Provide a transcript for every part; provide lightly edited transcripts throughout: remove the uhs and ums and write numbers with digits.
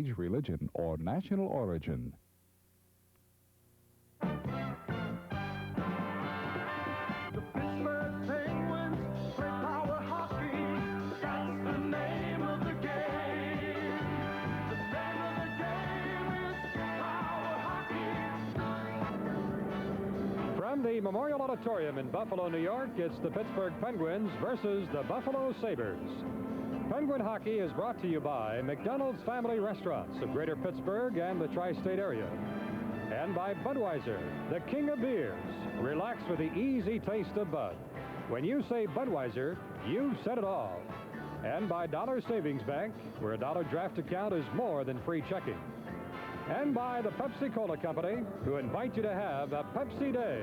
age, religion, or national origin. From the Memorial Auditorium in Buffalo, New York, it's the Pittsburgh Penguins versus the Buffalo Sabres. Penguin hockey is brought to you by McDonald's Family Restaurants of Greater Pittsburgh and the tri-state area. And by Budweiser, the king of beers. Relax with the easy taste of Bud. When you say Budweiser, you said it all. And by Dollar Savings Bank, where a dollar draft account is more than free checking. And by the Pepsi-Cola Company, who invite you to have a Pepsi Day.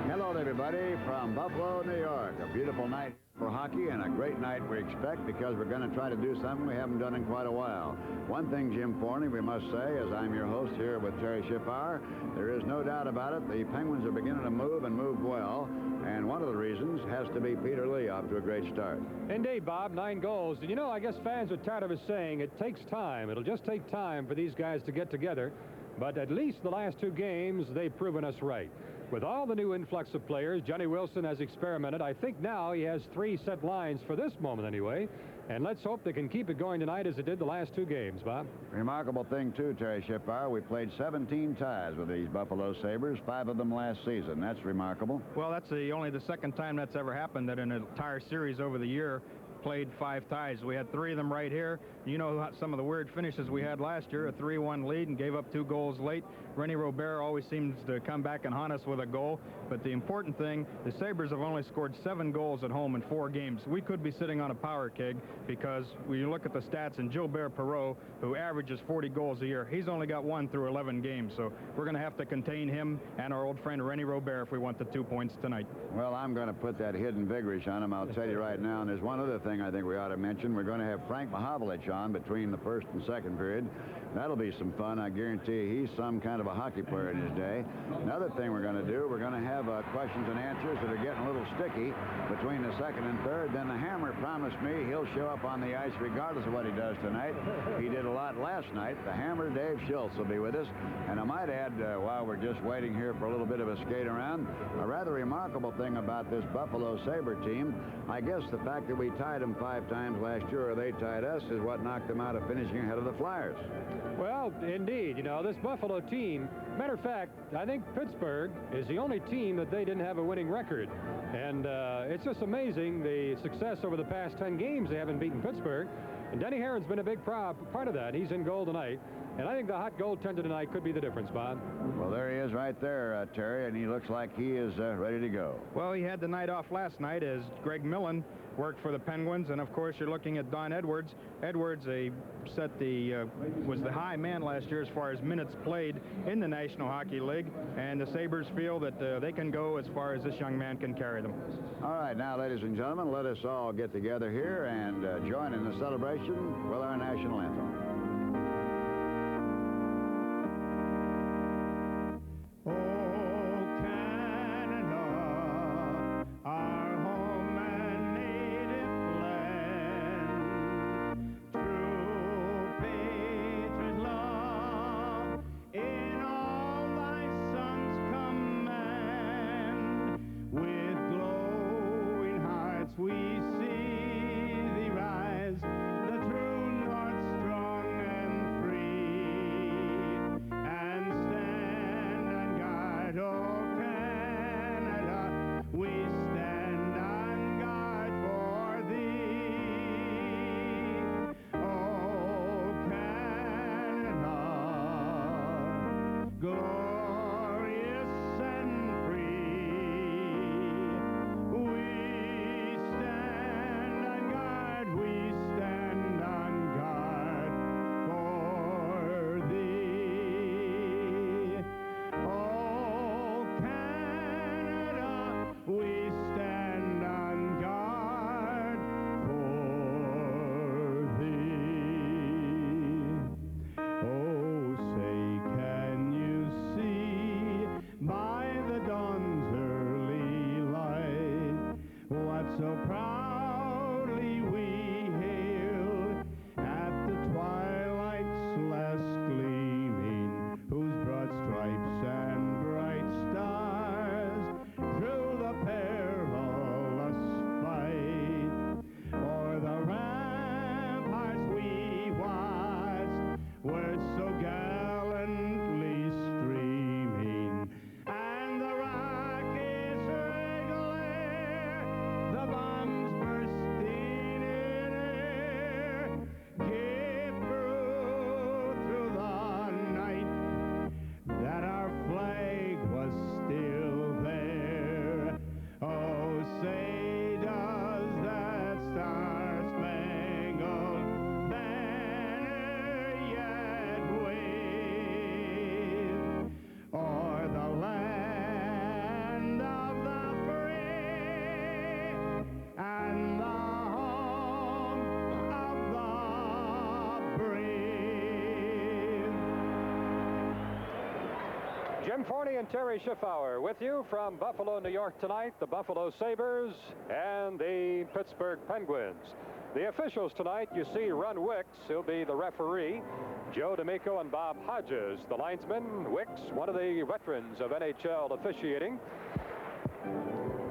Hello, everybody, from Buffalo, New York. A beautiful night for hockey and a great night we expect because we're going to try to do something we haven't done in quite a while. One thing, Jim Forney, we must say, as I'm your host here with Terry Schiffauer, there is no doubt about it. The Penguins are beginning to move and move well. And one of the reasons has to be Peter Lee off to a great start. Indeed, Bob, 9 goals. And, you know, I guess fans are tired of us saying it takes time. It'll just take time for these guys to get together. But at least the last 2 games, they've proven us right. With all the new influx of players, Johnny Wilson has experimented. I think now he has 3 set lines for this moment anyway. And let's hope they can keep it going tonight as it did the last 2 games, Bob. Remarkable thing, too, Terry Schiffauer. We played 17 ties with these Buffalo Sabres, 5 of them last season. That's remarkable. Well, that's only the second time that's ever happened, that in an entire series over the year, played 5 ties. We had 3 of them right here. You know some of the weird finishes we had last year, a 3-1 lead and gave up 2 goals late. Rennie Robert always seems to come back and haunt us with a goal. But the important thing, the Sabres have only scored 7 goals at home in 4 games. We could be sitting on a power keg because when you look at the stats, and Gilbert Perreault, who averages 40 goals a year, he's only got 1 through 11 games. So we're going to have to contain him and our old friend Rennie Robert if we want the 2 points tonight. Well, I'm going to put that hidden vigorish on him, I'll tell you right now. And there's one other thing I think we ought to mention. We're going to have Frank Mahovlich on between the first and second period. That'll be some fun. I guarantee you he's some kind of a hockey player in his day. Another thing we're going to do, we're going to have questions and answers that are getting a little sticky between the second and third. Then the Hammer promised me he'll show up on the ice regardless of what he does tonight. He did a lot last night. The Hammer, Dave Schultz, will be with us. And I might add, while we're just waiting here for a little bit of a skate around, a rather remarkable thing about this Buffalo Sabre team, I guess the fact that we tied them 5 times last year, or they tied us, is what knocked them out of finishing ahead of the Flyers. Well, indeed, you know, this Buffalo team, matter of fact, I think Pittsburgh is the only team that they didn't have a winning record. And it's just amazing the success over the past 10 games they haven't beaten Pittsburgh. And Denny Herron's been a big part of that. He's in goal tonight. And I think the hot goaltender tonight could be the difference, Bob. Well, there he is right there, Terry, and he looks like he is ready to go. Well, he had the night off last night as Greg Millen worked for the Penguins, and of course you're looking at Don Edwards. Edwards was the high man last year as far as minutes played in the National Hockey League, and the Sabres feel that they can go as far as this young man can carry them. All right, now, ladies and gentlemen, let us all get together here and join in the celebration with our national anthem. We see thee rise, the true north strong and free, and stand on guard, oh Canada, we stand on guard for thee, oh Canada, glorious and see Jim Forney and Terry Schiffauer with you from Buffalo, New York tonight. The Buffalo Sabres and the Pittsburgh Penguins. The officials tonight, you see Ron Wicks, he'll be the referee. Joe D'Amico and Bob Hodges, the linesman. Wicks, one of the veterans of NHL officiating.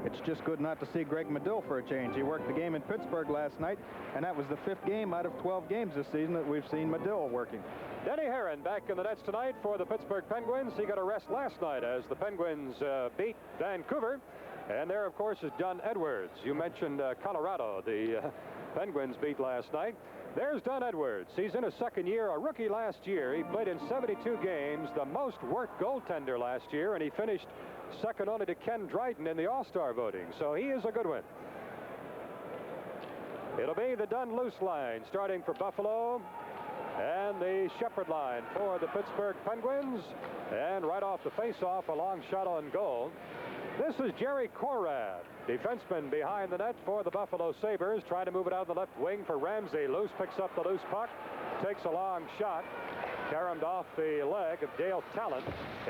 It's just good not to see Greg Medill for a change. He worked the game in Pittsburgh last night, and that was the 5th game out of 12 games this season that we've seen Medill working. Denny Herron back in the nets tonight for the Pittsburgh Penguins. He got a rest last night as the Penguins beat Vancouver. And there, of course, is Don Edwards. You mentioned Colorado. The Penguins beat last night. There's Don Edwards. He's in his 2nd year, a rookie last year. He played in 72 games, the most worked goaltender last year, and he finished second only to Ken Dryden in the All-Star voting. So he is a good one. It'll be the Dunn-Luce line starting for Buffalo, and the Shepherd line for the Pittsburgh Penguins. And right off the face-off, a long shot on goal. This is Jerry Corrad, defenseman behind the net for the Buffalo Sabres, trying to move it out the left wing for Ramsey. Luce picks up the loose puck, takes a long shot, caromed off the leg of Dale Talon.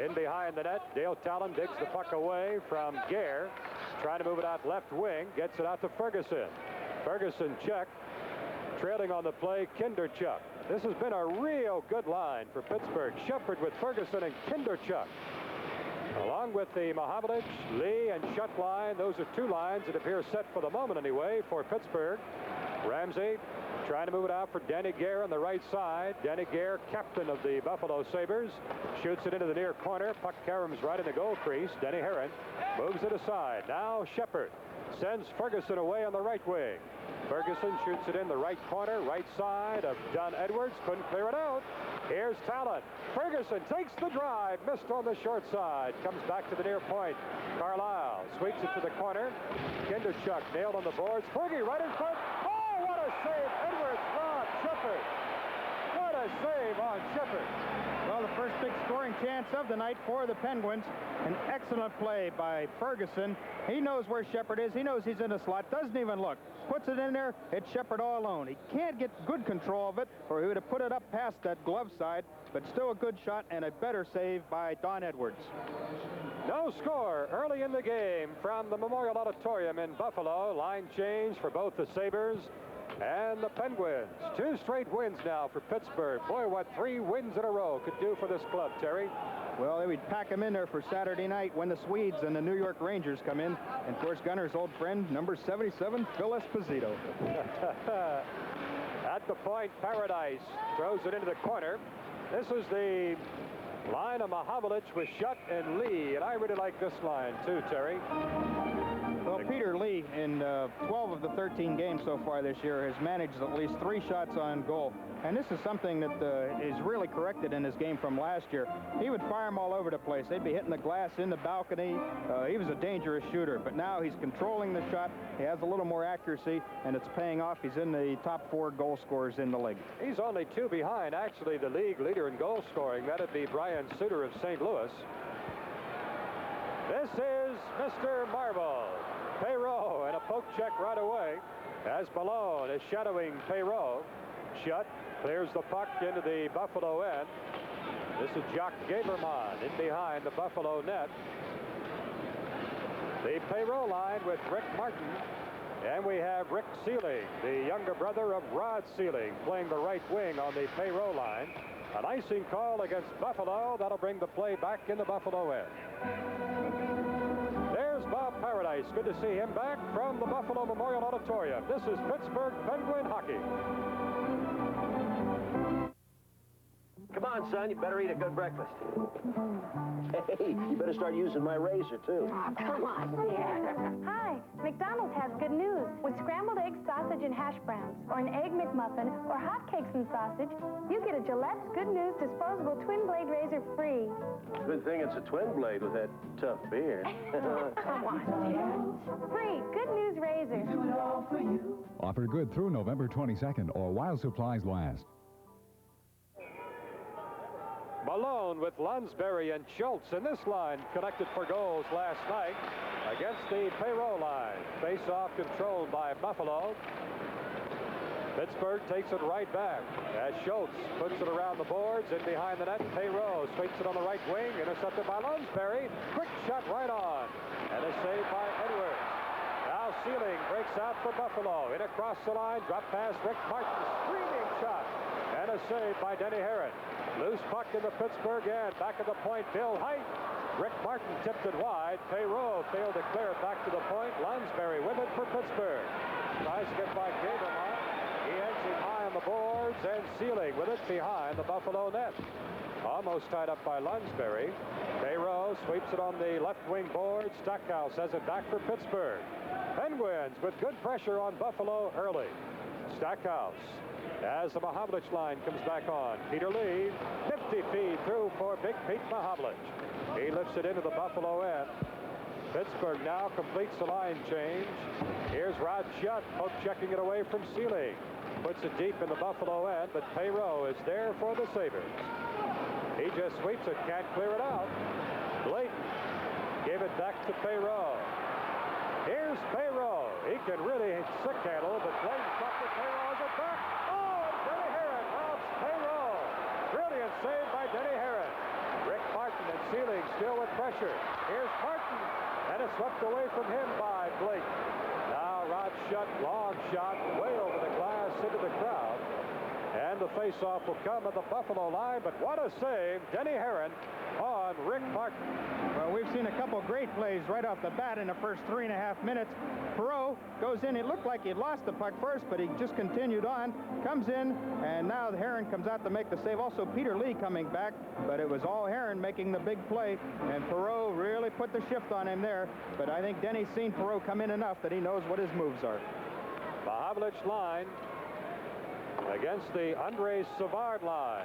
In behind the net, Dale Talon digs the puck away from Gare, trying to move it out left wing, gets it out to Ferguson. Ferguson check, trailing on the play, Kinderchuk. This has been a real good line for Pittsburgh. Shepherd with Ferguson and Kinderchuk. Along with the Mahavlich, Lee, and Shutt line, those are 2 lines that appear set for the moment anyway for Pittsburgh. Ramsey trying to move it out for Danny Gare on the right side. Danny Gare, captain of the Buffalo Sabres, shoots it into the near corner. Puck caroms right in the goal crease. Denny Herron moves it aside. Now Shepherd sends Ferguson away on the right wing. Ferguson shoots it in the right corner, right side of Don Edwards. Couldn't clear it out. Here's Talon. Ferguson takes the drive, missed on the short side. Comes back to the near point. Carlisle sweeps it to the corner. Kinderchuk nailed on the boards. Fergie right in front. Oh, what a save. Edwards robbed Shepherd. What a save on Shepherd. Well, the first big scoring chance of the night for the Penguins. An excellent play by Ferguson. He knows where Shepherd is. He knows he's in the slot. Doesn't even look. Puts it in there. It's Shepherd all alone. He can't get good control of it, or he would have put it up past that glove side. But still a good shot and a better save by Don Edwards. No score early in the game from the Memorial Auditorium in Buffalo. Line change for both the Sabres and the Penguins. 2 straight wins now for Pittsburgh. Boy, what 3 wins in a row could do for this club, Terry. Well, they would pack him in there for Saturday night when the Swedes and the New York Rangers come in. And, of course, Gunner's old friend, number 77, Phil Esposito. At the point, Paradise throws it into the corner. This is the line of Mahavlich with Shutt and Lee. And I really like this line, too, Terry. Well, Peter Lee, in 12 of the 13 games so far this year, has managed at least 3 shots on goal. And this is something that is really corrected in his game from last year. He would fire them all over the place. They'd be hitting the glass in the balcony. He was a dangerous shooter, but now he's controlling the shot. He has a little more accuracy, and it's paying off. He's in the top 4 goal scorers in the league. He's only 2 behind, actually, the league leader in goal scoring. That'd be Brian Suter of St. Louis. This is Mr. Marble. Perreault, and a poke check right away as Malone is shadowing Perreault. Shutt clears the puck into the Buffalo end. This is Jacques Gaberman in behind the Buffalo net. The Perreault line with Rick Martin, and we have Rick Sealing, the younger brother of Rod Sealing, playing the right wing on the Perreault line. An icing call against Buffalo. That'll bring the play back in the Buffalo end. Bob Paradise. Good to see him back from the Buffalo Memorial Auditorium. This is Pittsburgh Penguin hockey. Come on, son, you better eat a good breakfast. Hey, you better start using my razor, too. Oh, come on, dear. Hi, McDonald's has good news. With scrambled eggs, sausage, and hash browns, or an egg McMuffin, or hotcakes and sausage, you get a Gillette's Good News disposable twin blade razor free. Good thing it's a twin blade with that tough beard. Come on, dear. Free Good News razor. Do it all for you. Offer good through November 22nd or while supplies last. Malone with Lunsberry and Schultz in this line connected for goals last night against the Perreault line. Face-off controlled by Buffalo. Pittsburgh takes it right back as Schultz puts it around the boards in behind the net. Payroll sweeps it on the right wing, intercepted by Lunsberry. Quick shot right on, and a save by Edwards. Now Sealing breaks out for Buffalo. In across the line, drop pass, Rick Martin, screaming shot, and a save by Denny Herron. Loose puck in the Pittsburgh end. Back at the point, Bill Height. Rick Martin tipped it wide. Payroll failed to clear it back to the point. Lunsberry with it for Pittsburgh. Tries to get by Gabermont. He ends it high on the boards, and Sealing with it behind the Buffalo net. Almost tied up by Lunsberry. Payroll sweeps it on the left wing board. Stackhouse has it back for Pittsburgh. Penguins with good pressure on Buffalo early. Stackhouse, as the Mahavlich line comes back on. Peter Lee, 50 feet through for Big Pete Mahavlich. He lifts it into the Buffalo end. Pittsburgh now completes the line change. Here's Rod Shutt, poke checking it away from Sealing. Puts it deep in the Buffalo end, but Payroll is there for the Sabres. He just sweeps it, can't clear it out. Blayton gave it back to Payroll. Here's Payroll. He can really sick handle, but Blayton stopped it. Payroll has it back. Oh, and Denny Herron robs Payroll. Brilliant save by Denny Herron. Rick Martin and Sealing still with pressure. Here's Martin, and it's swept away from him by Blake. Now Rod Shutt, long shot, way over the glass into the crowd. And the face-off will come at the Buffalo line, but what a save, Denny Herron on Rick Martin. Well, we've seen a couple great plays right off the bat in the first 3.5 minutes. Perreault goes in. It looked like he'd lost the puck first, but he just continued on, comes in, and now Herron comes out to make the save. Also, Peter Lee coming back, but it was all Herron making the big play, and Perreault really put the shift on him there. But I think Denny's seen Perreault come in enough that he knows what his moves are. Mahavlich line against the Andrei Savard line.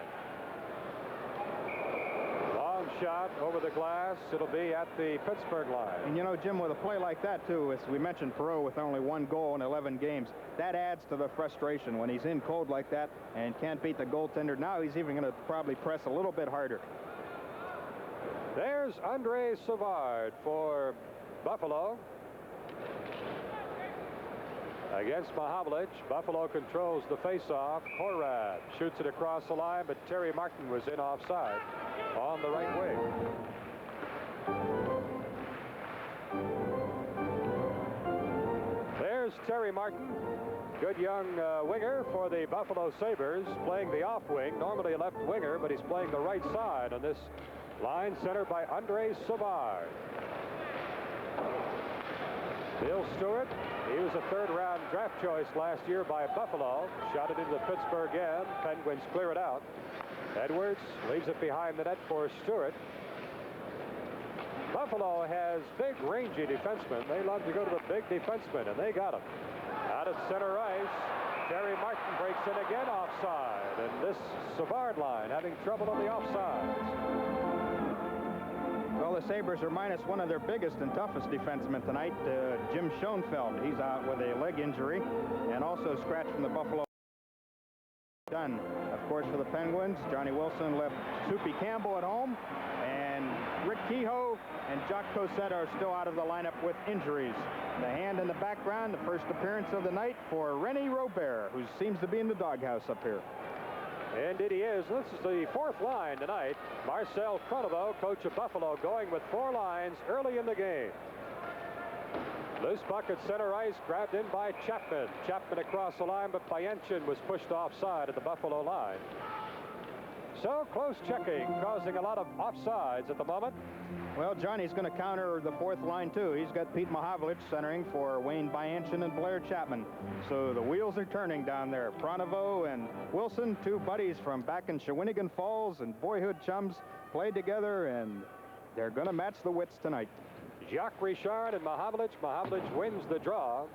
Long shot over the glass. It'll be at the Pittsburgh line. And you know, Jim, with a play like that, too, as we mentioned Perreault with only 1 goal in 11 games, that adds to the frustration when he's in cold like that and can't beat the goaltender. Now he's even going to probably press a little bit harder. There's Andrei Savard for Buffalo. Against Mahavlich, Buffalo controls the faceoff. Horad shoots it across the line, but Terry Martin was in offside on the right wing. There's Terry Martin, good young winger for the Buffalo Sabres, playing the off wing, normally a left winger, but he's playing the right side on this line, centered by Andrei Savard. Bill Stewart, he was a third-round draft choice last year by Buffalo. Shot it into the Pittsburgh end. Penguins clear it out. Edwards leaves it behind the net for Stewart. Buffalo has big, rangy defensemen. They love to go to the big defensemen, and they got him. Out at center ice, Terry Martin breaks in again offside. And this Savard line having trouble on the offsides. Well, the Sabres are minus one of their biggest and toughest defensemen tonight, Jim Schoenfeld. He's out with a leg injury and also scratched from the Buffalo. Done, of course, for the Penguins. Johnny Wilson left Soupy Campbell at home, and Rick Kehoe and Jacques Cossette are still out of the lineup with injuries. The hand in the background, the first appearance of the night for Rennie Robert, who seems to be in the doghouse up here. Indeed he is. This is the 4th line tonight. Marcel Croneveau, coach of Buffalo, going with 4 lines early in the game. Loose puck at center ice, grabbed in by Chapman. Chapman across the line, but Pyanchin was pushed offside at the Buffalo line. So close checking, causing a lot of offsides at the moment. Well, Johnny's going to counter the 4th line, too. He's got Pete Mahavlich centering for Wayne Pyanchin and Blair Chapman. So the wheels are turning down there. Pronovo and Wilson, 2 buddies from back in Shawinigan Falls and boyhood chums, played together, and they're going to match the wits tonight. Jacques Richard and Mahavlich. Mahavlich wins the draw.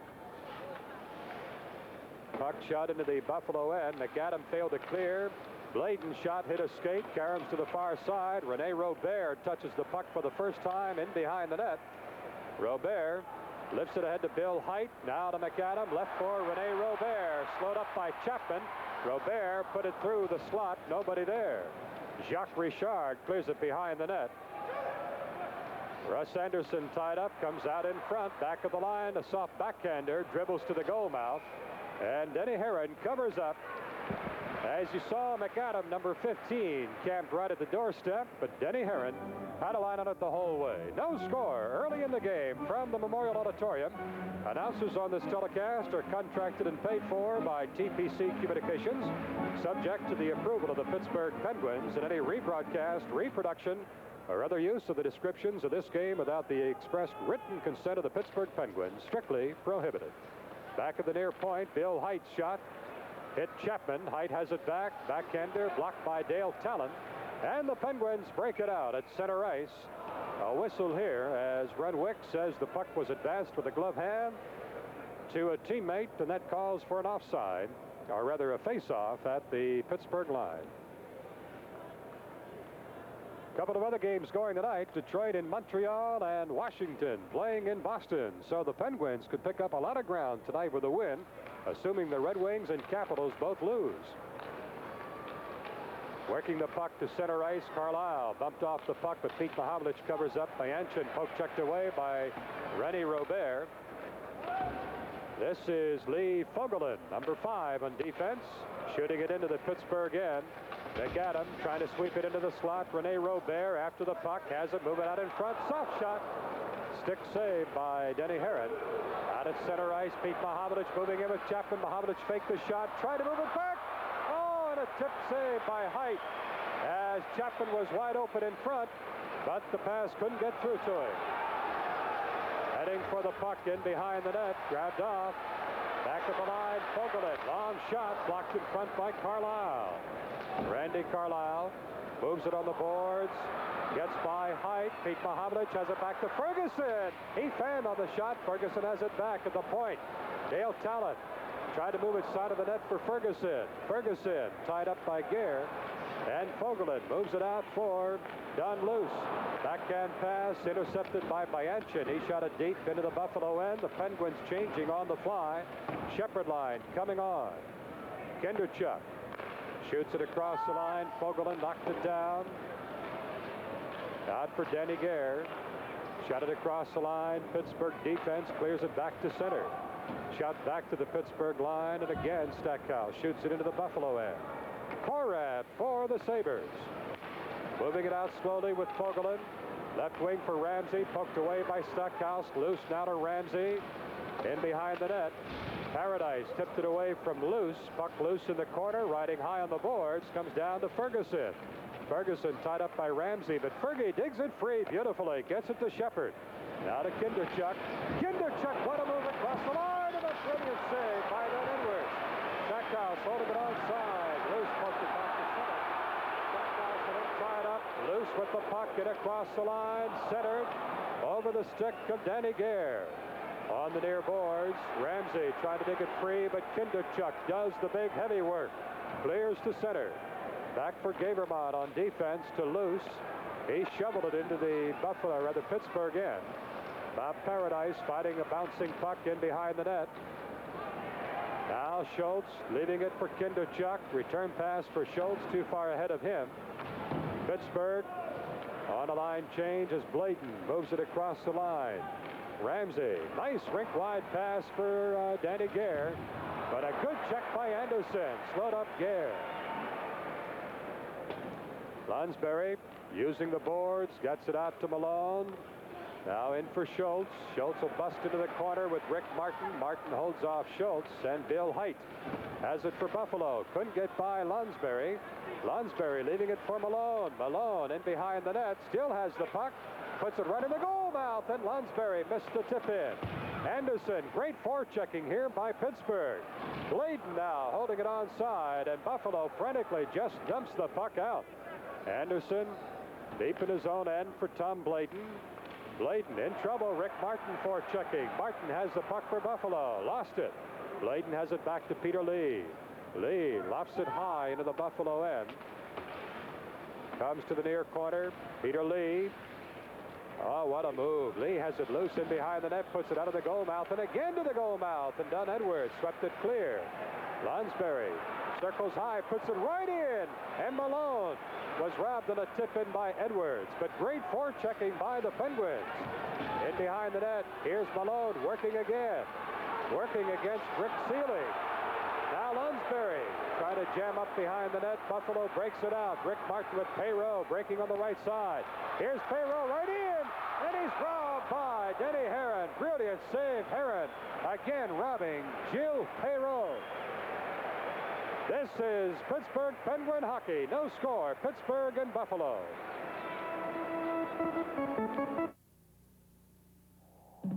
Puck shot into the Buffalo end. McAdam failed to clear. Bladen shot hit a skate, caroms to the far side. Rene Robert touches the puck for the first time in behind the net. Robert lifts it ahead to Bill Height. Now to McAdam, left for Rene Robert. Slowed up by Chapman. Robert put it through the slot. Nobody there. Jacques Richard clears it behind the net. Russ Anderson tied up, comes out in front, back of the line. A soft backhander, dribbles to the goal mouth. And Denny Herron covers up. As you saw, McAdam, number 15, camped right at the doorstep, but Denny Herron had a line on it the whole way. No score early in the game from the Memorial Auditorium. Announcers on this telecast are contracted and paid for by TPC Communications, subject to the approval of the Pittsburgh Penguins, and any rebroadcast, reproduction, or other use of the descriptions of this game without the expressed written consent of the Pittsburgh Penguins strictly prohibited. Back at the near point, Bill Height's shot hit Chapman. Height has it back. Backhander blocked by Dale Talon. And the Penguins break it out at center ice. A whistle here as Renwick says the puck was advanced with a glove hand to a teammate, and that calls for an offside, or rather a face-off at the Pittsburgh line. A couple of other games going tonight. Detroit in Montreal and Washington playing in Boston. So the Penguins could pick up a lot of ground tonight with a win, assuming the Red Wings and Capitals both lose. Working the puck to center ice, Carlisle bumped off the puck, but Pete Mahovlich covers up. Bayanchin poke checked away by Rennie Robert. This is Lee Fogelin, number 5 on defense, shooting it into the Pittsburgh end. McAdam trying to sweep it into the slot. Rene Robert after the puck, has it, moving out in front. Soft shot. Stick save by Denny Herron. Out at center ice, Pete Mahovlich moving in with Chapman. Mahovlich faked the shot, tried to move it back. Oh, and a tip save by Height as Chapman was wide open in front, but the pass couldn't get through to him. Heading for the puck in behind the net, grabbed off. Back at the line, Fogelin, long shot, blocked in front by Carlisle. Randy Carlisle moves it on the boards, gets by Height. Pete Mahovlich has it back to Ferguson. He fanned on the shot. Ferguson has it back at the point. Dale Talon tried to move it side of the net for Ferguson. Ferguson tied up by Gare. And Fogelin moves it out for Don Luce. Backhand pass intercepted by Bayanchin. He shot it deep into the Buffalo end. The Penguins changing on the fly. Shepherd line coming on. Kinderchuk shoots it across the line. Fogelin knocked it down. Out for Danny Gare. Shot it across the line. Pittsburgh defense clears it back to center. Shot back to the Pittsburgh line, and again Stackhouse shoots it into the Buffalo end. Conrad for the Sabres. Moving it out slowly with Fogelin. Left wing for Ramsey, poked away by Stackhouse. Loose now to Ramsey. In behind the net. Paradise tipped it away from Loose. Puck loose in the corner, riding high on the boards. Comes down to Ferguson. Ferguson tied up by Ramsey, but Fergie digs it free beautifully. Gets it to Shepherd. Now to Kinderchuk. Kinderchuk, what a move across the line, and a brilliant save by Van Edwards. Stackhouse holding it onside. Loose poked it back to center. Stackhouse and it tied up. Loose with the puck and across the line. Centered over the stick of Danny Gare. On the near boards, Ramsey trying to dig it free, but Kinderchuk does the big heavy work. Clears to center. Back for Gavermont on defense to Loose. He shoveled it into the Buffalo, or the Pittsburgh end. Bob Paradise fighting a bouncing puck in behind the net. Now Schultz leaving it for Kinderchuk. Return pass for Schultz, too far ahead of him. Pittsburgh on a line change as Bladen moves it across the line. Ramsey, nice rink-wide pass for Danny Gare, but a good check by Anderson. Slowed up Gare. Lunsberry using the boards, gets it out to Malone. Now in for Schultz. Schultz will bust into the corner with Rick Martin. Martin holds off Schultz, and Bill Height has it for Buffalo. Couldn't get by Lunsberry. Lunsberry leaving it for Malone. Malone in behind the net, still has the puck. Puts it right in the goal mouth, and Lunsberry missed the tip in. Anderson, great forechecking here by Pittsburgh. Bladen now holding it onside, and Buffalo frantically just dumps the puck out. Anderson deep in his own end for Tom Bladen. Bladen in trouble. Rick Martin forechecking. Martin has the puck for Buffalo. Lost it. Bladen has it back to Peter Lee. Lee lofts it high into the Buffalo end. Comes to the near corner. Peter Lee. Oh, what a move. Lee has it loose in behind the net, puts it out of the goal mouth, and again to the goal mouth, and Don Edwards swept it clear. Lunsberry circles high, puts it right in, and Malone was robbed on a tip-in by Edwards, but great forechecking by the Penguins. In behind the net, here's Malone working again. Working against Rick Seeley. going to jam up behind the net. Buffalo breaks it out. Rick Martin with Perreault breaking on the right side. Here's Perreault right in, and he's robbed by Denny Herron. Brilliant save, Herron. Again, robbing Gilles Perreault. This is Pittsburgh Penguin hockey. No score, Pittsburgh and Buffalo.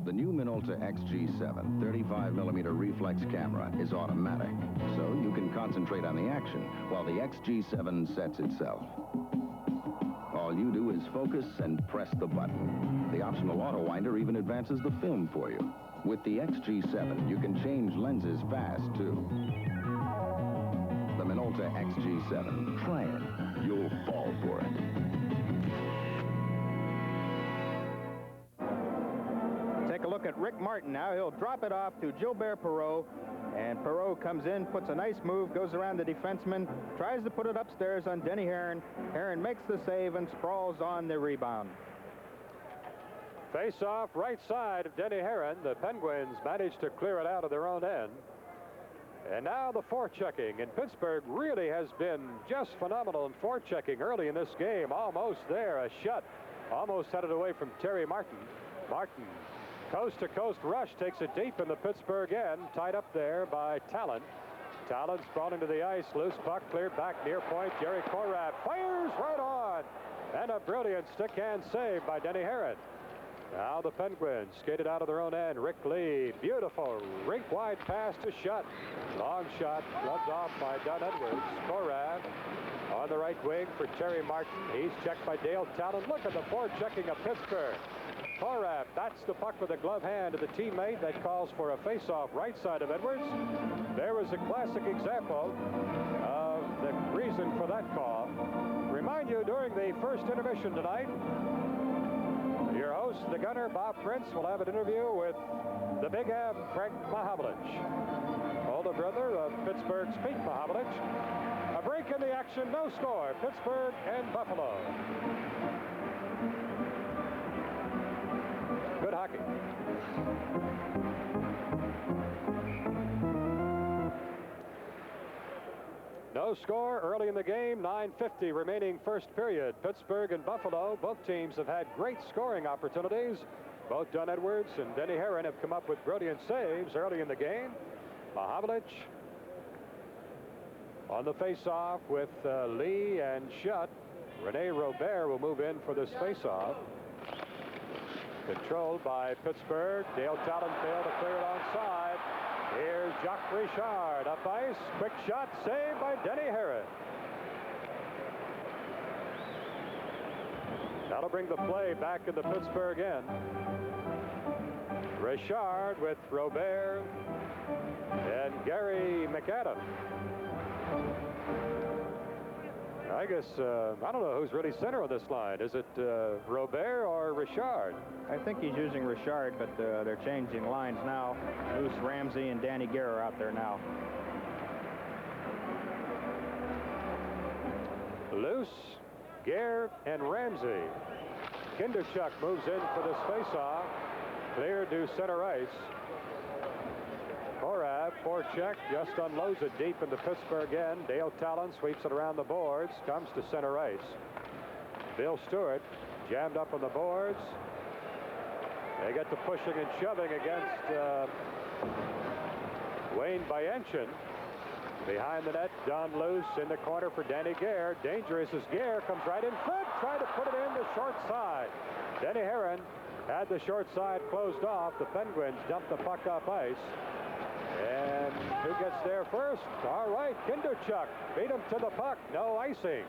The new Minolta XG7 35mm reflex camera is automatic, so you can concentrate on the action while the XG7 sets itself. All you do is focus and press the button. The optional auto winder even advances the film for you. With the XG7, you can change lenses fast, too. The Minolta XG7. Try it. You'll fall for it. Take a look at Rick Martin now. He'll drop it off to Gilbert Perreault. And Perreault comes in, puts a nice move, goes around the defenseman, tries to put it upstairs on Denny Herron. Herron makes the save and sprawls on the rebound. Face-off right side of Denny Herron. The Penguins managed to clear it out of their own end. And now the forechecking. And Pittsburgh really has been just phenomenal in forechecking early in this game. Almost there, a shot. Almost had it away from Terry Martin. Martin, coast-to-coast rush, takes it deep in the Pittsburgh end. Tied up there by Talon. Talon sprawling to the ice. Loose puck cleared back near point. Jerry Korab fires right on. And a brilliant stick-hand save by Denny Herron. Now the Penguins skated out of their own end. Rick Lee, beautiful rink-wide pass to Shutt. Long shot, gloves off by Don Edwards. Korab on the right wing for Terry Martin. He's checked by Dale Talon. Look at the forechecking of Pittsburgh. Korab bats the puck with a glove hand to the teammate. That calls for a face-off right side of Edwards. There was a classic example of the reason for that call. Remind you, during the first intermission tonight, your host, the gunner, Bob Prince, will have an interview with the Big Ab, Frank Mahavlich, older brother of Pittsburgh's Pete Mahavlich. A break in the action, no score, Pittsburgh and Buffalo. Good hockey. No score early in the game, 9:50 remaining first period. Pittsburgh and Buffalo, both teams have had great scoring opportunities. Both Don Edwards and Denny Herron have come up with brilliant saves early in the game. Mahavlich on the face-off with Lee and Shutt. Rene Robert will move in for this face-off. Controlled by Pittsburgh. Dale Talon failed to clear it onside. Here's Jacques Richard up ice. Quick shot, saved by Denny Herron. That'll bring the play back in the Pittsburgh end. Richard with Robert and Gary McAdam. I guess, I don't know who's really center on this line. Is it Robert or Richard? I think he's using Richard, but they're changing lines now. Luce Ramsey and Danny Gare are out there now. Luce, Gare, and Ramsey. Kinderchuk moves in for this faceoff. Clear to center ice. Korab, forecheck, just unloads it deep in the Pittsburgh end. Dale Talon sweeps it around the boards, comes to center ice. Bill Stewart jammed up on the boards. They get to pushing and shoving against Wayne Bayanchin. Behind the net, Don Luce in the corner for Danny Gare. Dangerous as Gare comes right in front, trying to put it in the short side. Denny Herron had the short side closed off. The Penguins dumped the puck off ice. And who gets there first? All right, Kinderchuk beat him to the puck. No icing.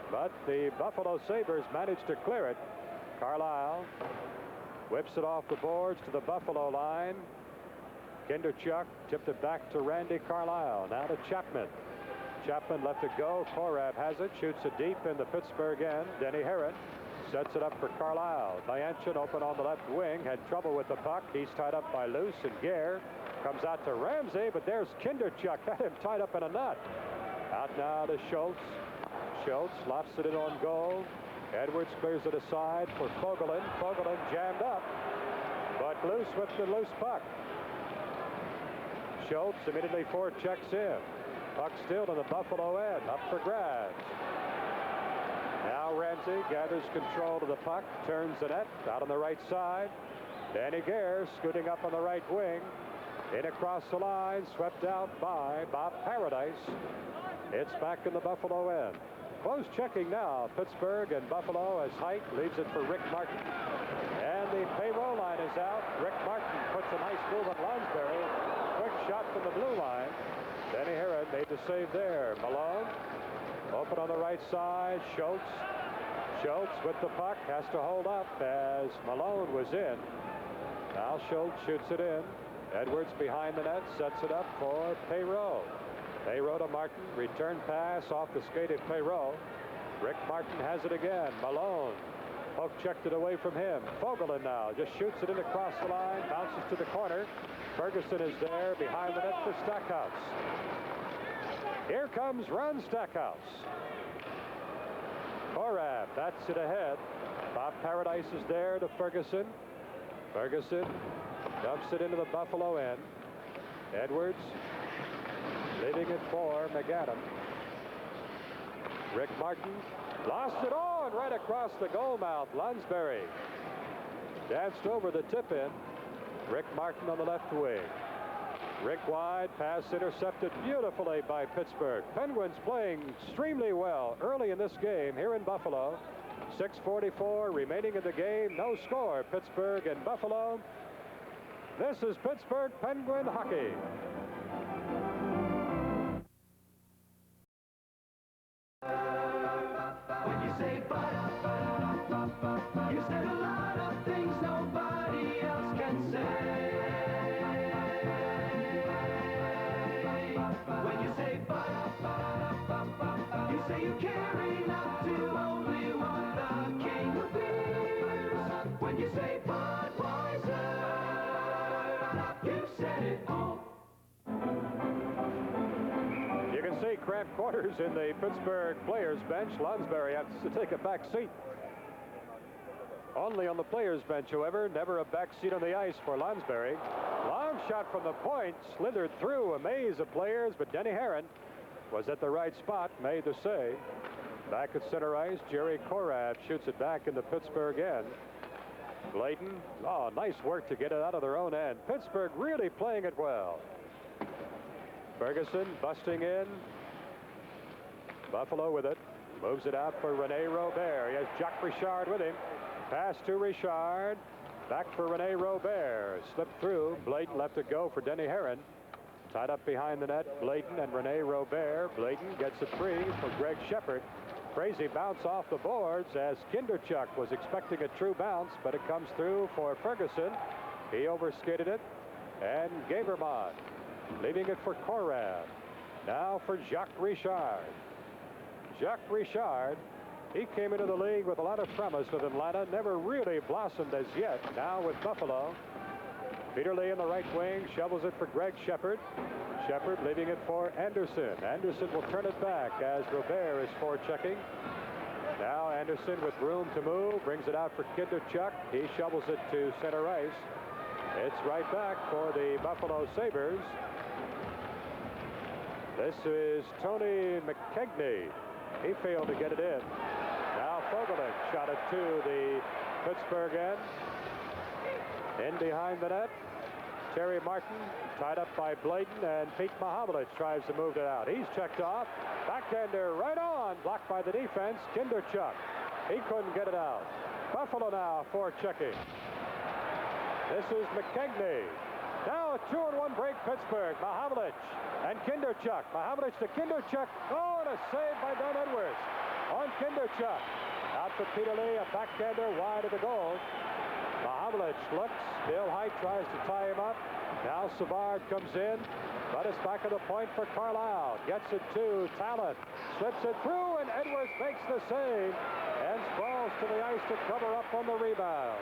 But the Buffalo Sabres managed to clear it. Carlisle whips it off the boards to the Buffalo line. Kinderchuk tipped it back to Randy Carlisle. Now to Chapman. Chapman left it go. Korab has it. Shoots it deep in the Pittsburgh end. Denny Herron sets it up for Carlisle. Bayanchin open on the left wing. Had trouble with the puck. He's tied up by Luce and Gare. Comes out to Ramsey, but there's Kinderchuk. Had him tied up in a knot. Out now to Schultz. Schultz lofts it in on goal. Edwards clears it aside for Fogelin. Fogelin jammed up, but Luce with the loose puck. Schultz immediately forechecks in. Puck still to the Buffalo end, up for grabs. Now Ramsey gathers control of the puck, turns the net, out on the right side. Danny Gare scooting up on the right wing. In across the line, swept out by Bob Paradise. It's back in the Buffalo end. Close checking now, Pittsburgh and Buffalo as Height leaves it for Rick Martin. And the payroll line is out. Rick Martin puts a nice move on Lonsberry. Quick shot from the blue line. Denny Herron made the save there. Malone open on the right side. Schultz with the puck has to hold up as Malone was in. Now Schultz shoots it in. Edwards behind the net sets it up for Perreault. Perreault to Martin. Return pass off the skate of Perreault. Rick Martin has it again. Malone. Poke checked it away from him. Fogelin now just shoots it in across the line. Bounces to the corner. Ferguson is there behind the net for Stackhouse. Here comes Ron Stackhouse. Korab bats it ahead. Bob Paradise is there to Ferguson. Ferguson dumps it into the Buffalo end. Edwards leaving it for McAdam. Rick Martin lost it on right across the goal mouth. Lonsberry danced over the tip in. Rick Martin on the left wing. Rick wide, pass intercepted beautifully by Pittsburgh. Penguins playing extremely well early in this game here in Buffalo. 6:44 remaining in the game. No score, Pittsburgh and Buffalo. This is Pittsburgh Penguin hockey. When you say you said a lot of things nobody else can say. When you say you say you care enough to only want the king of beers. When you say Budweiser, you said it all. You can see cramped quarters in the Pittsburgh players bench. Lonsberry has to take a back seat. Only on the players bench, however, never a back seat on the ice for Lonsberry. Long shot from the point, slithered through a maze of players, but Denny Herron was at the right spot, made the save. Back at center ice, Jerry Korab shoots it back into Pittsburgh end. Glayton, nice work to get it out of their own end. Pittsburgh really playing it well. Ferguson busting in. Buffalo with it. Moves it out for Rene Robert. He has Jacques Richard with him. Pass to Richard. Back for Rene Robert. Slipped through. Blayton left it go for Denny Herron. Tied up behind the net, Blayton and Rene Robert. Blayton gets it free for Greg Shepard. Crazy bounce off the boards as Kinderchuk was expecting a true bounce, but it comes through for Ferguson. He overskated it. And Gabermont leaving it for Korab. Now for Jacques Richard. Jacques Richard, he came into the league with a lot of promise with Atlanta, never really blossomed as yet. Now with Buffalo. Peter Lee in the right wing, shovels it for Greg Shepard. Shepard leaving it for Anderson. Anderson will turn it back as Robert is forechecking. Now Anderson with room to move, brings it out for Kinderchuk. He shovels it to center ice. It's right back for the Buffalo Sabres. This is Tony McKegney. He failed to get it in. Now Fogelin shot it to the Pittsburgh end. In behind the net, Terry Martin tied up by Blayton, and Pete Mahovlich tries to move it out. He's checked off. Backhander right on, blocked by the defense. Kinderchuk. He couldn't get it out. Buffalo now forechecking. This is McKegney. Now a 2-on-1 break, Pittsburgh. Mahovlich and Kinderchuk. Mahovlich to Kinderchuk. Oh, and a save by Don Edwards on Kinderchuk. Out for Peter Lee, a backhander wide of the goal. Mahovlich looks. Bill Height tries to tie him up. Now Savard comes in, but it's back at the point for Carlisle. Gets it to Talent. Slips it through, and Edwards makes the save and sprawls to the ice to cover up on the rebound.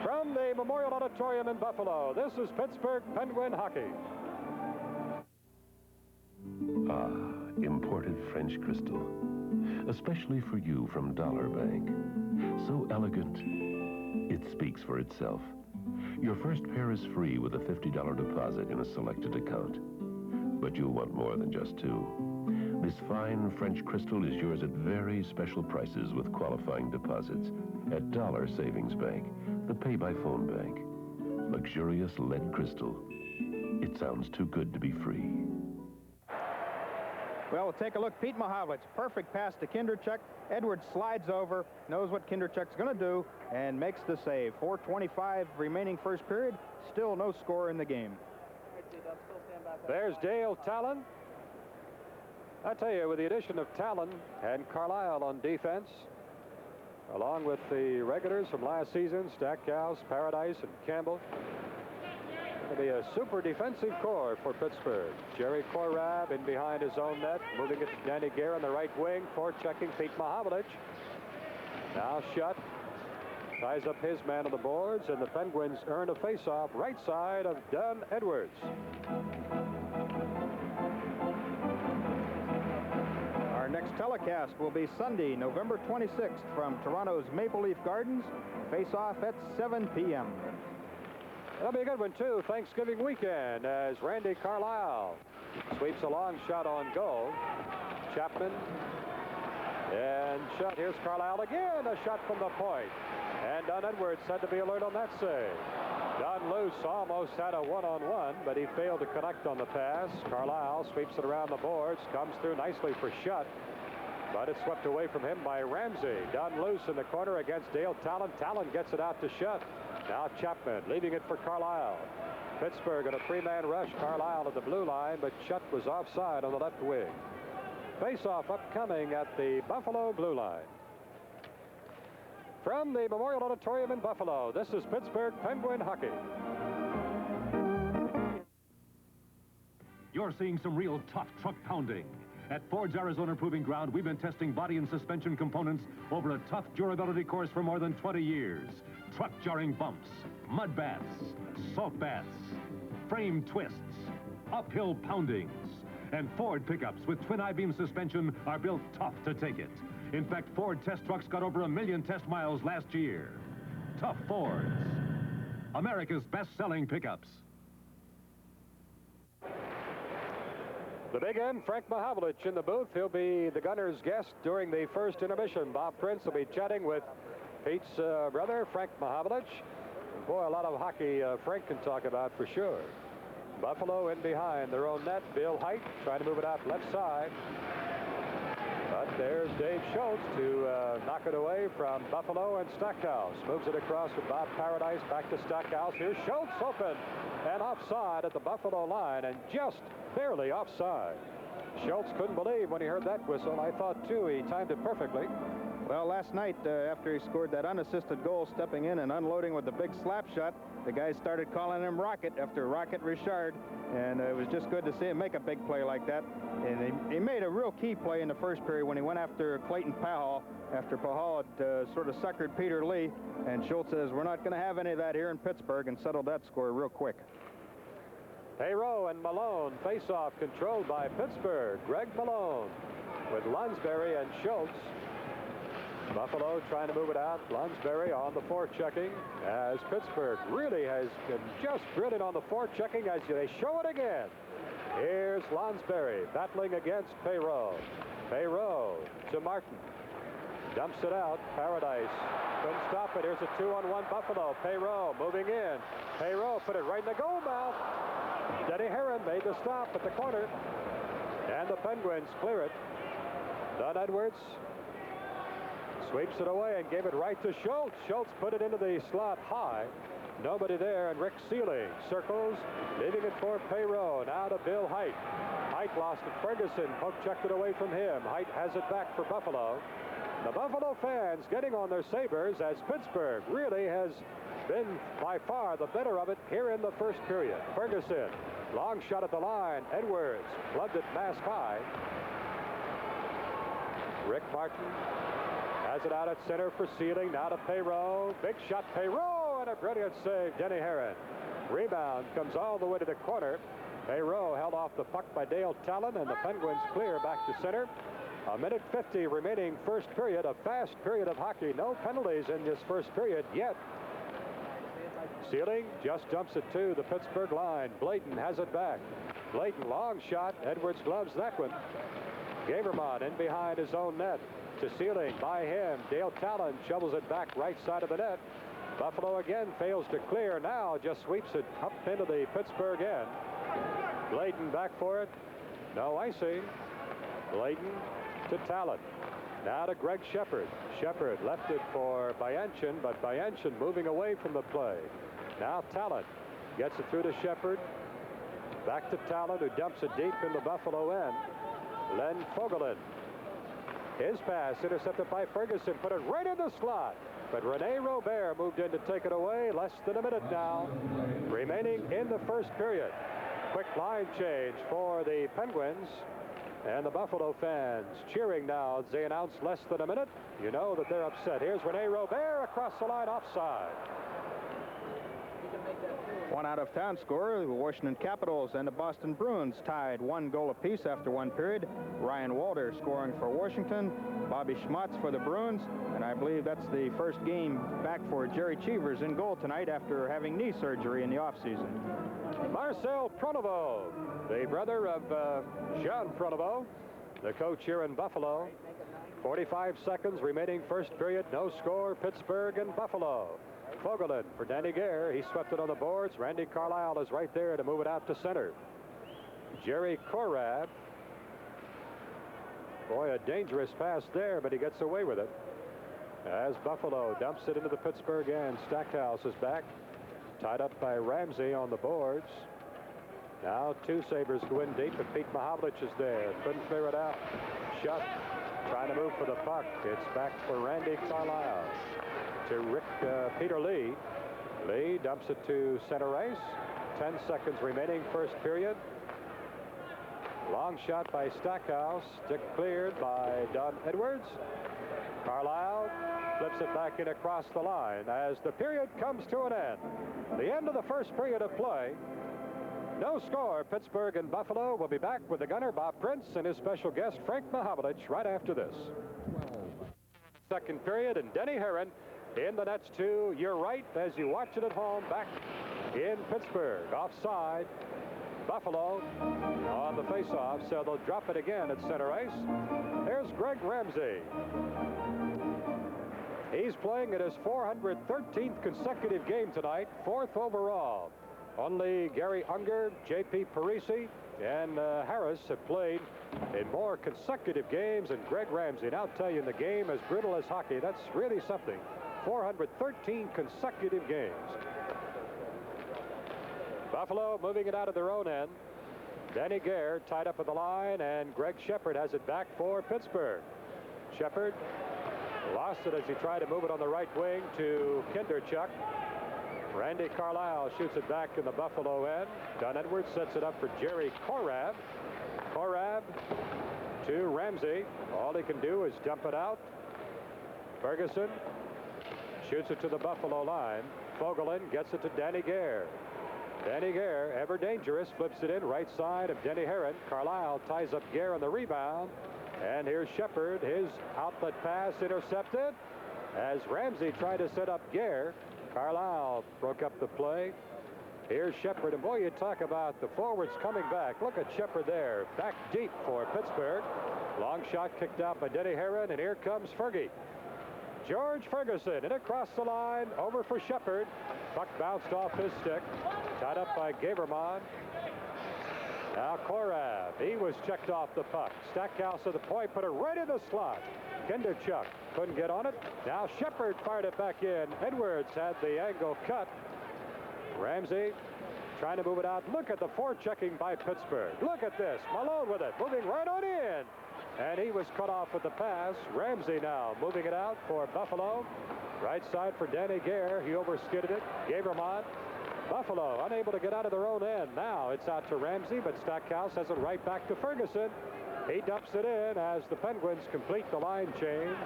From the Memorial Auditorium in Buffalo, this is Pittsburgh Penguin hockey. Imported French crystal. Especially for you from Dollar Bank. So elegant, it speaks for itself. Your first pair is free with a $50 deposit in a selected account. But you'll want more than just two. This fine French crystal is yours at very special prices with qualifying deposits at Dollar Savings Bank, the pay-by-phone bank. Luxurious lead crystal. It sounds too good to be free. Well, we'll take a look. Pete Mahovlich, perfect pass to Kinderchuk. Edwards slides over, knows what Kinderchuk's going to do, and makes the save. 4:25 remaining first period. Still no score in the game. There's Dale Talon. I tell you, with the addition of Talon and Carlisle on defense, along with the regulars from last season, Stackhouse, Paradise, and Campbell, it'll be a super defensive core for Pittsburgh. Jerry Korab in behind his own net, moving it to Danny Gare on the right wing, forechecking Pete Mahovlich. Now Shutt ties up his man on the boards, and the Penguins earn a faceoff right side of Dunn Edwards. Our next telecast will be Sunday, November 26th from Toronto's Maple Leaf Gardens. Face-off at 7 p.m. That'll be a good one, too. Thanksgiving weekend as Randy Carlisle sweeps a long shot on goal. Chapman and shot. Here's Carlisle again. A shot from the point. And Don Edwards said to be alert on that save. Don Luce almost had a one-on-one, but he failed to connect on the pass. Carlisle sweeps it around the boards, comes through nicely for Shutt, but it's swept away from him by Ramsey. Don Luce in the corner against Dale Talon. Talon gets it out to Shutt. Now Chapman leaving it for Carlisle. Pittsburgh in a three-man rush. Carlisle at the blue line, but Shutt was offside on the left wing. Face-off upcoming at the Buffalo blue line. From the Memorial Auditorium in Buffalo, this is Pittsburgh Penguin hockey. You're seeing some real tough truck pounding. At Ford's Arizona Proving Ground, we've been testing body and suspension components over a tough durability course for more than 20 years. Truck jarring bumps, mud baths, salt baths, frame twists, uphill poundings. And Ford pickups with twin I-beam suspension are built tough to take it. In fact, Ford test trucks got over 1 million test miles last year. Tough Fords. America's best-selling pickups. The big M, Frank Mahovlich in the booth. He'll be the Gunners' guest during the first intermission. Bob Prince will be chatting with Pete's brother, Frank Mahovlich. Boy, a lot of hockey Frank can talk about for sure. Buffalo in behind their own net. Bill Height trying to move it out left side. But there's Dave Schultz to knock it away from Buffalo, and Stackhouse moves it across with Bob Paradise back to Stackhouse. Here's Schultz open and offside at the Buffalo line, and just barely offside. Schultz couldn't believe when he heard that whistle. I thought, too, he timed it perfectly. Well, last night, after he scored that unassisted goal, stepping in and unloading with the big slap shot, the guys started calling him Rocket after Rocket Richard, and it was just good to see him make a big play like that. And he made a real key play in the first period when he went after Clayton Pahal, after Pahal had sort of suckered Peter Lee, and Schultz says, we're not going to have any of that here in Pittsburgh, and settled that score real quick. Hayrow and Malone face-off controlled by Pittsburgh. Greg Malone with Lunsberry and Schultz. Buffalo trying to move it out. Lunsberry on the forechecking as Pittsburgh really has been just brilliant on the forechecking as they show it again. Here's Lunsberry battling against Hayrow. Hayrow to Martin. Dumps it out. Paradise couldn't stop it. Here's a 2-on-1 Buffalo. Hayrow moving in. Hayrow put it right in the goal mouth. Denny Herron made the stop at the corner. And the Penguins clear it. Don Edwards sweeps it away and gave it right to Schultz. Schultz put it into the slot high. Nobody there, and Rick Sealing circles, leaving it for Hayrow. Now to Bill Height. Height lost it. Ferguson poke-checked it away from him. Height has it back for Buffalo. The Buffalo fans getting on their Sabres as Pittsburgh really has been by far the better of it here in the first period. Ferguson, long shot at the line. Edwards plugged it mask high. Rick Martin has it out at center for Sealing. Now to Hayrow. Big shot, Hayrow, and a brilliant save, Denny Herron. Rebound comes all the way to the corner. Hayrow held off the puck by Dale Talon, and the Penguins clear back to center. 1:50 remaining first period, a fast period of hockey. No penalties in this first period yet. Sealing just dumps it to the Pittsburgh line. Bladen has it back. Bladen, long shot. Edwards gloves that one. Gavermont in behind his own net. To Sealing by him. Dale Talon shovels it back right side of the net. Buffalo again fails to clear. Now just sweeps it up into the Pittsburgh end. Bladen back for it. No icing. Bladen to Talon. Now to Greg Shepard. Shepard left it for Bayanchin, but Bayanchin moving away from the play. Now Talon gets it through to Shepard. Back to Talon, who dumps it deep in the Buffalo end. Len Fogelin. His pass intercepted by Ferguson. Put it right in the slot. But Rene Robert moved in to take it away. Less than a minute now remaining in the first period. Quick line change for the Penguins. And the Buffalo fans cheering now as they announce less than a minute. You know that they're upset. Here's Rene Robert across the line offside. One out-of-town scorer, the Washington Capitals and the Boston Bruins tied 1 goal apiece after 1 period. Ryan Walter scoring for Washington, Bobby Schmutz for the Bruins, and I believe that's the first game back for Jerry Cheevers in goal tonight after having knee surgery in the offseason. Marcel Pronovo, the brother of Jean Pronovo, the coach here in Buffalo. 45 seconds remaining first period. No score, Pittsburgh and Buffalo. Fogelin for Danny Gare. He swept it on the boards. Randy Carlyle is right there to move it out to center. Jerry Korab. Boy, a dangerous pass there, but he gets away with it. As Buffalo dumps it into the Pittsburgh end. Stackhouse is back. Tied up by Ramsey on the boards. Now 2 Sabres go in deep, and Pete Mahovlich is there. Couldn't clear it out. Shutt trying to move for the puck. It's back for Randy Carlyle. To Peter Lee. Lee dumps it to center ice. 10 seconds remaining first period. Long shot by Stackhouse. Stick cleared by Don Edwards. Carlyle flips it back in across the line as the period comes to an end. The end of the first period of play. No score. Pittsburgh and Buffalo will be back with the gunner Bob Prince and his special guest Frank Mahovlich right after this. Second period, and Denny Herron in the nets to your right as you watch it at home back in Pittsburgh. Offside. Buffalo on the faceoff, so they'll drop it again at center ice. There's Greg Ramsey. He's playing at his 413th consecutive game tonight, 4th overall. Only Gary Unger, J.P. Parisi, and Harris have played in more consecutive games than Greg Ramsey. And I'll tell you, in the game as brutal as hockey, that's really something. 413 consecutive games. Buffalo moving it out of their own end. Danny Gare tied up at the line, and Greg Shepard has it back for Pittsburgh. Shepard lost it as he tried to move it on the right wing to Kinderchuk. Randy Carlyle shoots it back in the Buffalo end. Don Edwards sets it up for Jerry Korab. Korab to Ramsey. All he can do is dump it out. Ferguson shoots it to the Buffalo line. Fogelin gets it to Danny Gare. Danny Gare, ever dangerous, flips it in right side of Denny Herron. Carlyle ties up Gare on the rebound. And here's Shepard. His outlet pass intercepted as Ramsey tried to set up Gare. Carlyle broke up the play. Here's Shepard. And boy, you talk about the forwards coming back. Look at Shepard there. Back deep for Pittsburgh. Long shot kicked out by Denny Herron. And here comes Fergie. George Ferguson in across the line, over for Shepard. Puck bounced off his stick. Tied up by Gavermont. Now Korab. He was checked off the puck. Stackhouse at the point, put it right in the slot. Kinderchuk couldn't get on it. Now Shepard fired it back in. Edwards had the angle cut. Ramsey trying to move it out. Look at the forechecking by Pittsburgh. Look at this. Malone with it, moving right on in. And he was cut off with the pass. Ramsey now moving it out for Buffalo. Right side for Danny Gare. He overskidded it. Gavermont. Buffalo unable to get out of their own end. Now it's out to Ramsey, but Stackhouse has it right back to Ferguson. He dumps it in as the Penguins complete the line change.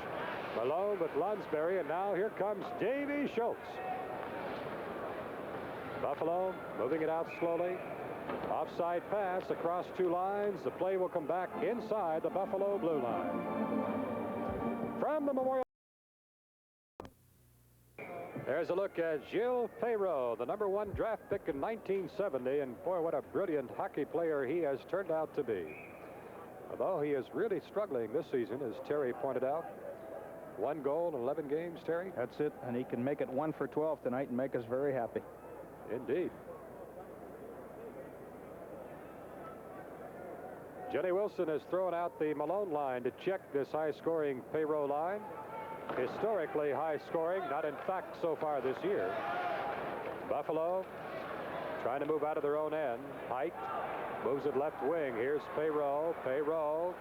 Malone with Lunsberry, and now here comes Davy Schultz. Buffalo moving it out slowly. Offside pass across 2 lines. The play will come back inside the Buffalo blue line. From the Memorial. There's a look at Gilles Perreault, the #1 draft pick in 1970, and boy, what a brilliant hockey player he has turned out to be. Although he is really struggling this season, as Terry pointed out. 1 goal in 11 games, Terry? That's it, and he can make it 1 for 12 tonight and make us very happy. Indeed. Jenny Wilson has thrown out the Malone line to check this high-scoring Perreault line. Historically high-scoring, not in fact so far this year. Buffalo trying to move out of their own end. Height moves it left wing. Here's Perreault. Perreault.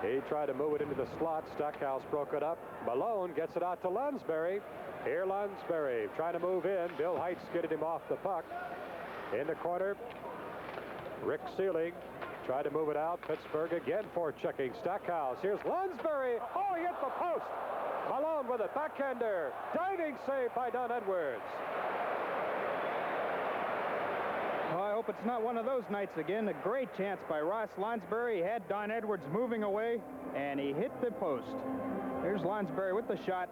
He tried to move it into the slot. Stackhouse broke it up. Malone gets it out to Lunsberry. Here Lunsberry trying to move in. Bill Height skidded him off the puck. In the corner, Rick Seelig tried to move it out. Pittsburgh again for checking. Stackhouse. Here's Lunsberry. Oh, he hit the post. Malone with a backhander. Diving save by Don Edwards. Well, I hope it's not one of those nights again. A great chance by Ross Lonsberry. He had Don Edwards moving away, and he hit the post. Here's Lonsberry with the shot.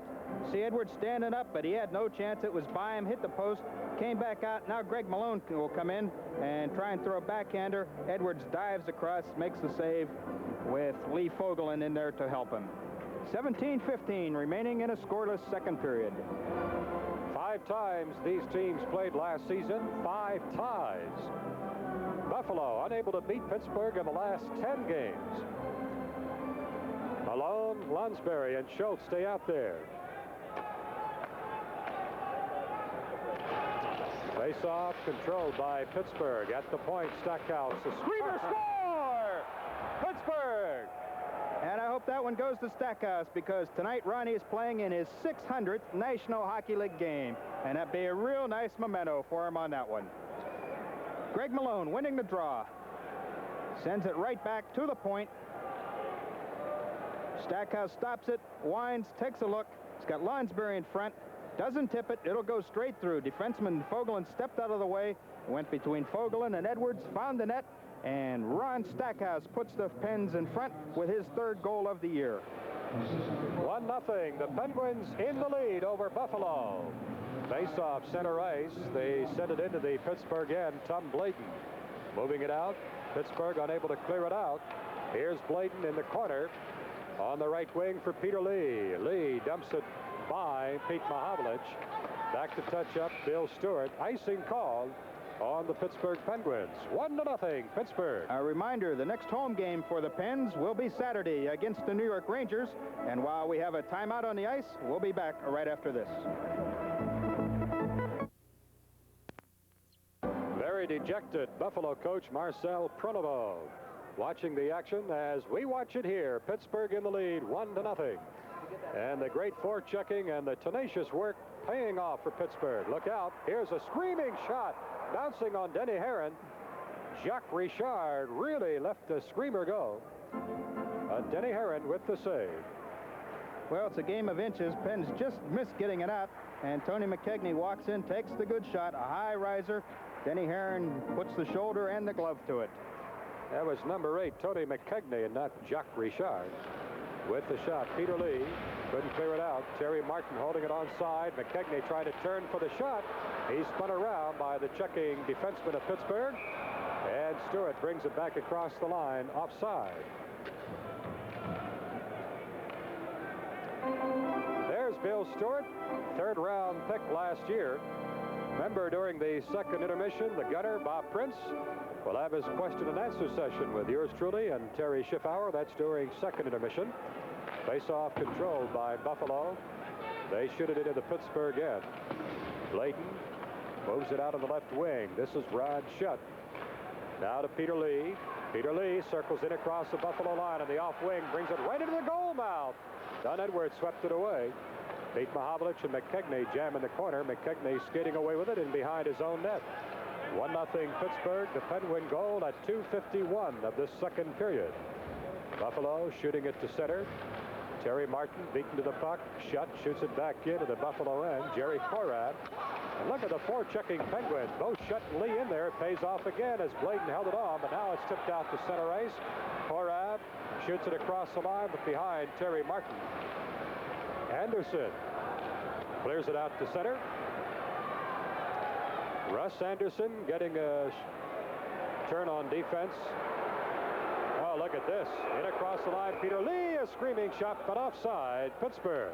See Edwards standing up, but he had no chance. It was by him, hit the post, came back out. Now Greg Malone will come in and try and throw a backhander. Edwards dives across, makes the save with Lee Fogelin in there to help him. 17-15 remaining in a scoreless second period. 5 times these teams played last season. 5 ties. Buffalo unable to beat Pittsburgh in the last 10 games. Malone, Lunsberry, and Schultz stay out there. Face-off controlled by Pittsburgh. At the point, Stackhouse. The screamer score! Pittsburgh! And I hope that one goes to Stackhouse, because tonight Ronnie is playing in his 600th National Hockey League game. And that'd be a real nice memento for him on that one. Greg Malone winning the draw. Sends it right back to the point. Stackhouse stops it, winds, takes a look. He's got Lunsberry in front. Doesn't tip it. It'll go straight through. Defenseman Fogelin stepped out of the way. Went between Fogelin and Edwards, found the net. And Ron Stackhouse puts the Pens in front with his 3rd goal of the year. 1-0. The Penguins in the lead over Buffalo. Face-off center ice. They send it into the Pittsburgh end. Tom Blayton moving it out. Pittsburgh unable to clear it out. Here's Blayton in the corner on the right wing for Peter Lee. Lee dumps it by Pete Mahavlich. Back to touch up Bill Stewart. Icing called on the Pittsburgh Penguins. 1-0 Pittsburgh. A reminder, the next home game for the Pens will be Saturday against the New York Rangers. And while we have a timeout on the ice, we'll be back right after this. Very dejected Buffalo coach Marcel Pronovo watching the action as we watch it here. Pittsburgh in the lead, 1-0. And the great forechecking and the tenacious work paying off for Pittsburgh. Look out. Here's a screaming shot. Bouncing on Denny Herron. Jacques Richard really let the screamer go. Denny Herron with the save. Well, it's a game of inches. Pens just missed getting it out. And Tony McKegney walks in, takes the good shot, a high riser. Denny Herron puts the shoulder and the glove to it. That was number 8, Tony McKegney, and not Jacques Richard. With the shot, Peter Lee couldn't clear it out. Terry Martin holding it onside. McKegney trying to turn for the shot. He's spun around by the checking defenseman of Pittsburgh. And Stewart brings it back across the line, offside. There's Bill Stewart, 3rd-round pick last year. Remember, during the second intermission, the gunner, Bob Prince, will have his question and answer session with yours truly and Terry Schiffauer. That's during second intermission. Face-off controlled by Buffalo. They shoot it into the Pittsburgh end. Blayton moves it out on the left wing. This is Rod Shutt. Now to Peter Lee. Peter Lee circles in across the Buffalo line on the off wing, brings it right into the goal mouth. Don Edwards swept it away. Pete Mahavlich and McKegney jam in the corner. McKegney skating away with it in behind his own net. 1-0 Pittsburgh. The Penguin goal at 2:51 of this second period. Buffalo shooting it to center. Terry Martin beaten to the puck. Shutt shoots it back into the Buffalo end. Jerry Korab. And look at the forechecking Penguins. Both Shutt and Lee in there. It pays off again as Blayton held it on, but now it's tipped out to center ice. Korab shoots it across the line, but behind Terry Martin. Anderson clears it out to center. Russ Anderson getting a turn on defense. Oh, look at this. In across the line, Peter Lee, a screaming shot, but offside, Pittsburgh.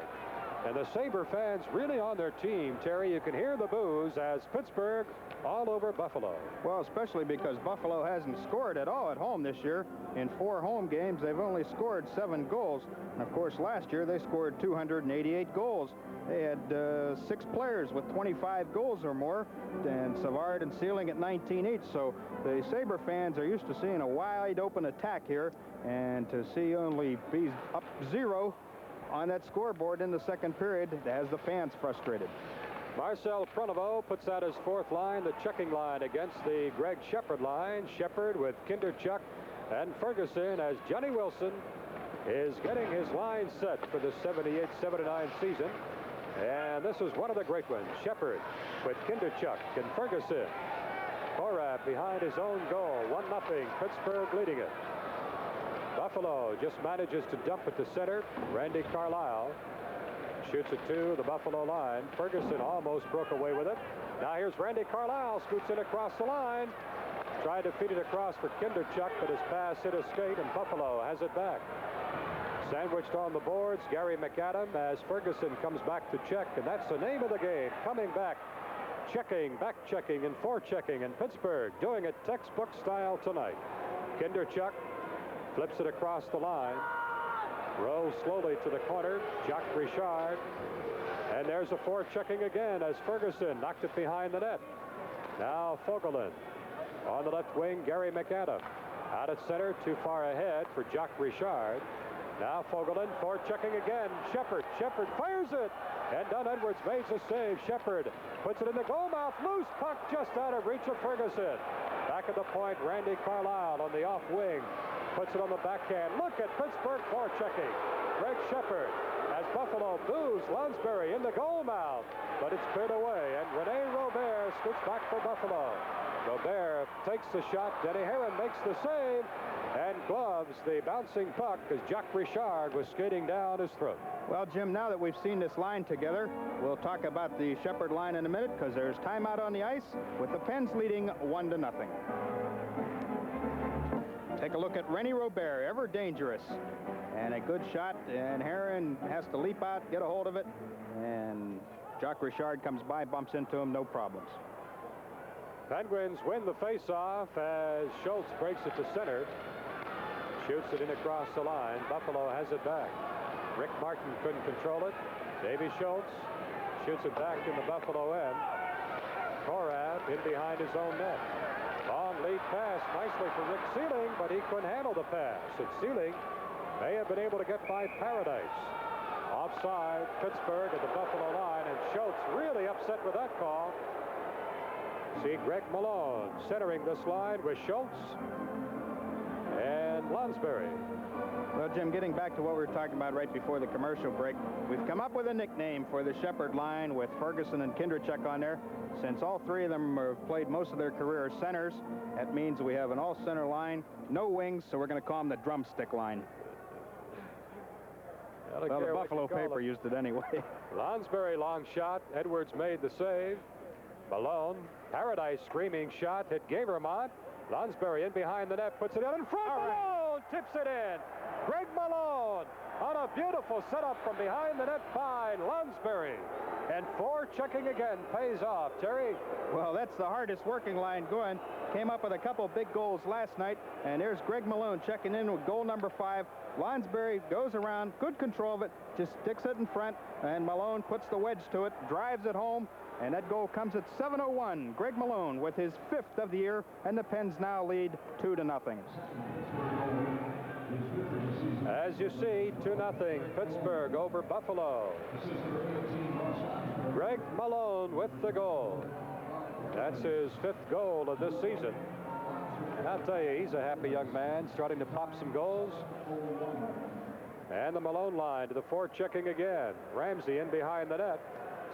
And the Sabre fans really on their team, Terry. You can hear the boos as Pittsburgh all over Buffalo. Well, especially because Buffalo hasn't scored at all at home this year. In 4 home games, they've only scored 7 goals. And, of course, last year they scored 288 goals. They had 6 players with 25 goals or more, and Savard and Sealing at 19 each. So the Sabre fans are used to seeing a wide-open attack here, and to see only be up 0 on that scoreboard in the second period has the fans frustrated. Marcel Pronovo puts out his 4th line, the checking line against the Greg Shepard line. Shepard with Kinderchuk and Ferguson as Johnny Wilson is getting his line set for the 78-79 season. And this is one of the great ones. Shepard with Kinderchuk and Ferguson. Korab behind his own goal. 1-0, Pittsburgh leading it. Buffalo just manages to dump it to center. Randy Carlyle shoots it to the Buffalo line. Ferguson almost broke away with it. Now here's Randy Carlyle, scoots in across the line. Tried to feed it across for Kinderchuk, but his pass hit a skate, and Buffalo has it back. Sandwiched on the boards, Gary McAdam as Ferguson comes back to check, and that's the name of the game. Coming back, checking, back checking, and forechecking, and Pittsburgh doing it textbook style tonight. Kinderchuk flips it across the line, rolls slowly to the corner. Jacques Richard, and there's a forechecking again as Ferguson knocked it behind the net. Now Fogelin on the left wing. Gary McAdam out at center, too far ahead for Jacques Richard. Now Fogelin forechecking again. Shepard fires it, and Don Edwards makes a save. Shepard puts it in the goal mouth. Loose puck just out of reach of Ferguson. Back at the point, Randy Carlyle on the off wing puts it on the backhand. Look at Pittsburgh forechecking. Greg Shepard as Buffalo boos Lonsberry in the goal mouth, but it's cleared away, and Rene Robert scoots back for Buffalo. Robert takes the shot. Denny Herron makes the save and gloves the bouncing puck as Jacques Richard was skating down his throat. Well, Jim, now that we've seen this line together, we'll talk about the Shepard line in a minute, because there's timeout on the ice with the Pens leading 1-0. Take a look at Rennie Robert, ever dangerous. And a good shot, and Herron has to leap out, get a hold of it, and Jacques Richard comes by, bumps into him, no problems. Penguins win the face-off as Schultz breaks it to center. Shoots it in across the line. Buffalo has it back. Rick Martin couldn't control it. Davy Schultz shoots it back in the Buffalo end. Korab in behind his own net. Long lead pass nicely for Rick Sealing, but he couldn't handle the pass. And Sealing may have been able to get by Paradise. Offside, Pittsburgh at the Buffalo line, and Schultz really upset with that call. See Greg Malone centering this line with Schultz and Lonsberry. Well, Jim, getting back to what we were talking about right before the commercial break, we've come up with a nickname for the Shepard line with Ferguson and Kinderchuk on there. Since all 3 of them have played most of their career as centers, that means we have an all-center line, no wings, so we're going to call them the drumstick line. Well, the Buffalo paper used it anyway. Lonsberry long shot. Edwards made the save. Malone, Paradise screaming shot, hit Gavermont. Lonsberry in behind the net, puts it in front. Malone tips it in. Greg Malone on a beautiful setup from behind the net by Lonsberry. And forechecking again pays off. Terry? Well, that's the hardest working line going. Came up with a couple big goals last night, and there's Greg Malone checking in with goal number 5. Lonsberry goes around, good control of it, just sticks it in front, and Malone puts the wedge to it, drives it home, and that goal comes at 7:01. Greg Malone with his 5th of the year, and the Pens now lead 2-0. As you see, 2-0 Pittsburgh over Buffalo. Greg Malone with the goal. That's his 5th goal of this season. And I'll tell you, he's a happy young man, starting to pop some goals. And the Malone line to the forechecking again. Ramsey in behind the net.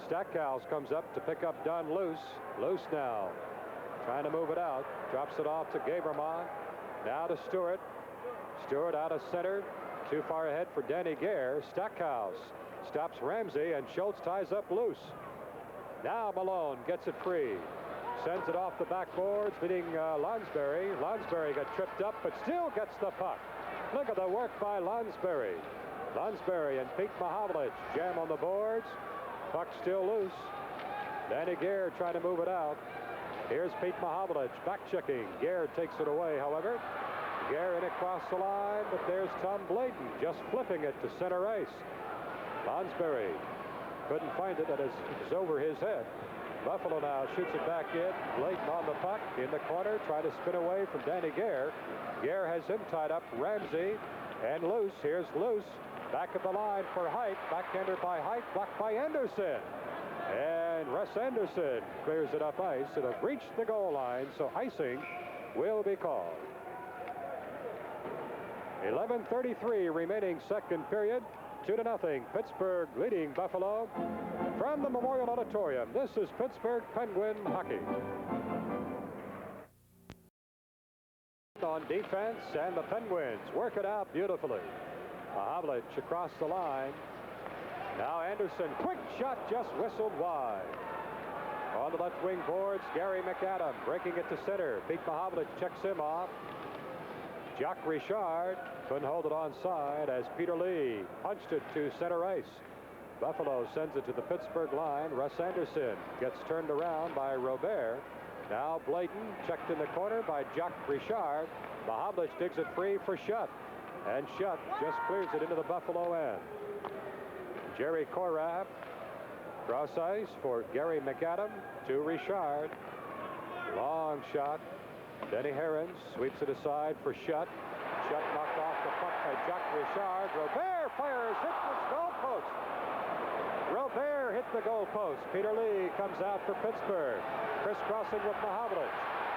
Stackhouse comes up to pick up Dunn loose. Loose now. Trying to move it out. Drops it off to Gavermont. Now to Stewart. Stewart out of center. Too far ahead for Danny Gare. Stackhouse stops Ramsey, and Schultz ties up loose. Now Malone gets it free. Sends it off the backboards, beating Lonsberry. Lonsberry got tripped up, but still gets the puck. Look at the work by Lonsberry. Lonsberry and Pete Mahavlich jam on the boards. Puck still loose. Danny Gare trying to move it out. Here's Pete Mahavlich back checking. Gare takes it away, however. Gare in across the line, but there's Tom Blayton just flipping it to center ice. Lonsberry couldn't find it, and it's over his head. Buffalo now shoots it back in. Blayton on the puck in the corner, trying to spin away from Danny Gare. Gare has him tied up. Ramsey and Luce. Here's Luce back at the line for Height. Backhander by Height, blocked by Anderson. And Russ Anderson clears it up ice. It'll reach the goal line, so icing will be called. 11:33 remaining second period. 2-0. Pittsburgh leading Buffalo. From the Memorial Auditorium, this is Pittsburgh Penguin hockey. On defense, and the Penguins work it out beautifully. Mahavlich across the line. Now Anderson, quick shot, just whistled wide. On the left wing boards, Gary McAdam breaking it to center. Pete Mahavlich checks him off. Jacques Richard couldn't hold it onside as Peter Lee punched it to center ice. Buffalo sends it to the Pittsburgh line. Russ Anderson gets turned around by Robert. Now Blayton checked in the corner by Jacques Richard. Mahavlich digs it free for Schutt. And Schutt just clears it into the Buffalo end. Jerry Korab cross ice for Gary McAdam to Richard. Long shot. Denny Herons sweeps it aside for Schutt. Schutt knocked off the puck by Jacques Richard. Robert fires, hit the goal post. Robert hit the goal post. Peter Lee comes out for Pittsburgh. Crisscrossing with Mahavlich.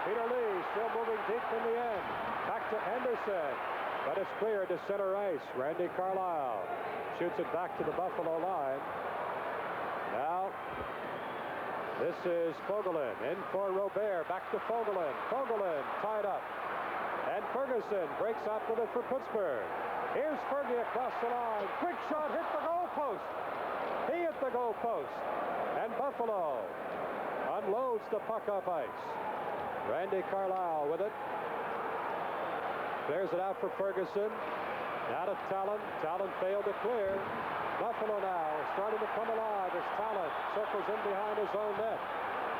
Peter Lee still moving deep in the end. Back to Anderson. But it's cleared to center ice. Randy Carlyle shoots it back to the Buffalo line. Now, this is Fogelin in for Robert. Back to Fogelin. Fogelin tied up. And Ferguson breaks out with it for Pittsburgh. Here's Fergie across the line. Quick shot, hit the goal post. He hit the goal post. And Buffalo unloads the puck off ice. Randy Carlyle with it. Clears it out for Ferguson. Now to Talon. Talon failed to clear. Buffalo now starting to come alive as Talon circles in behind his own net.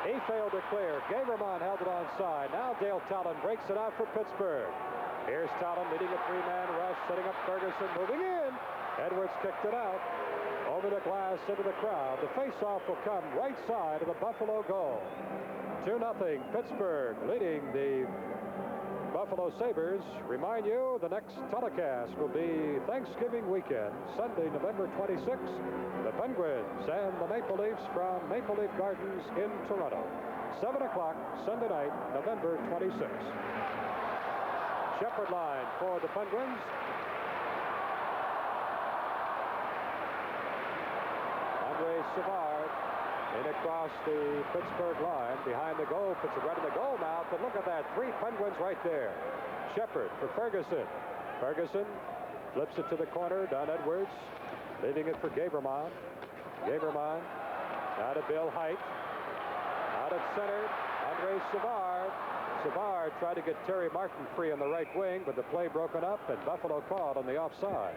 He failed to clear. Gaberman held it onside. Now Dale Talon breaks it out for Pittsburgh. Here's Talon leading a three-man rush, setting up Ferguson, moving in. Edwards kicked it out. Over the glass into the crowd. The face-off will come right side of the Buffalo goal. 2-0 Pittsburgh leading the Buffalo Sabres. Remind you, the next telecast will be Thanksgiving weekend, Sunday, November 26th. The Penguins and the Maple Leafs from Maple Leaf Gardens in Toronto. 7 o'clock Sunday night, November 26th. Shepherd line for the Penguins. Andre Savard in across the Pittsburgh line, behind the goal, puts it right in the goal mouth, and look at that, 3 Penguins right there. Shepherd for Ferguson. Ferguson flips it to the corner, Don Edwards, leaving it for Gaberman. Gaberman, now to Bill Height. Out at center, Andre Savard. Savard tried to get Terry Martin free on the right wing, but the play broken up, and Buffalo called on the offside.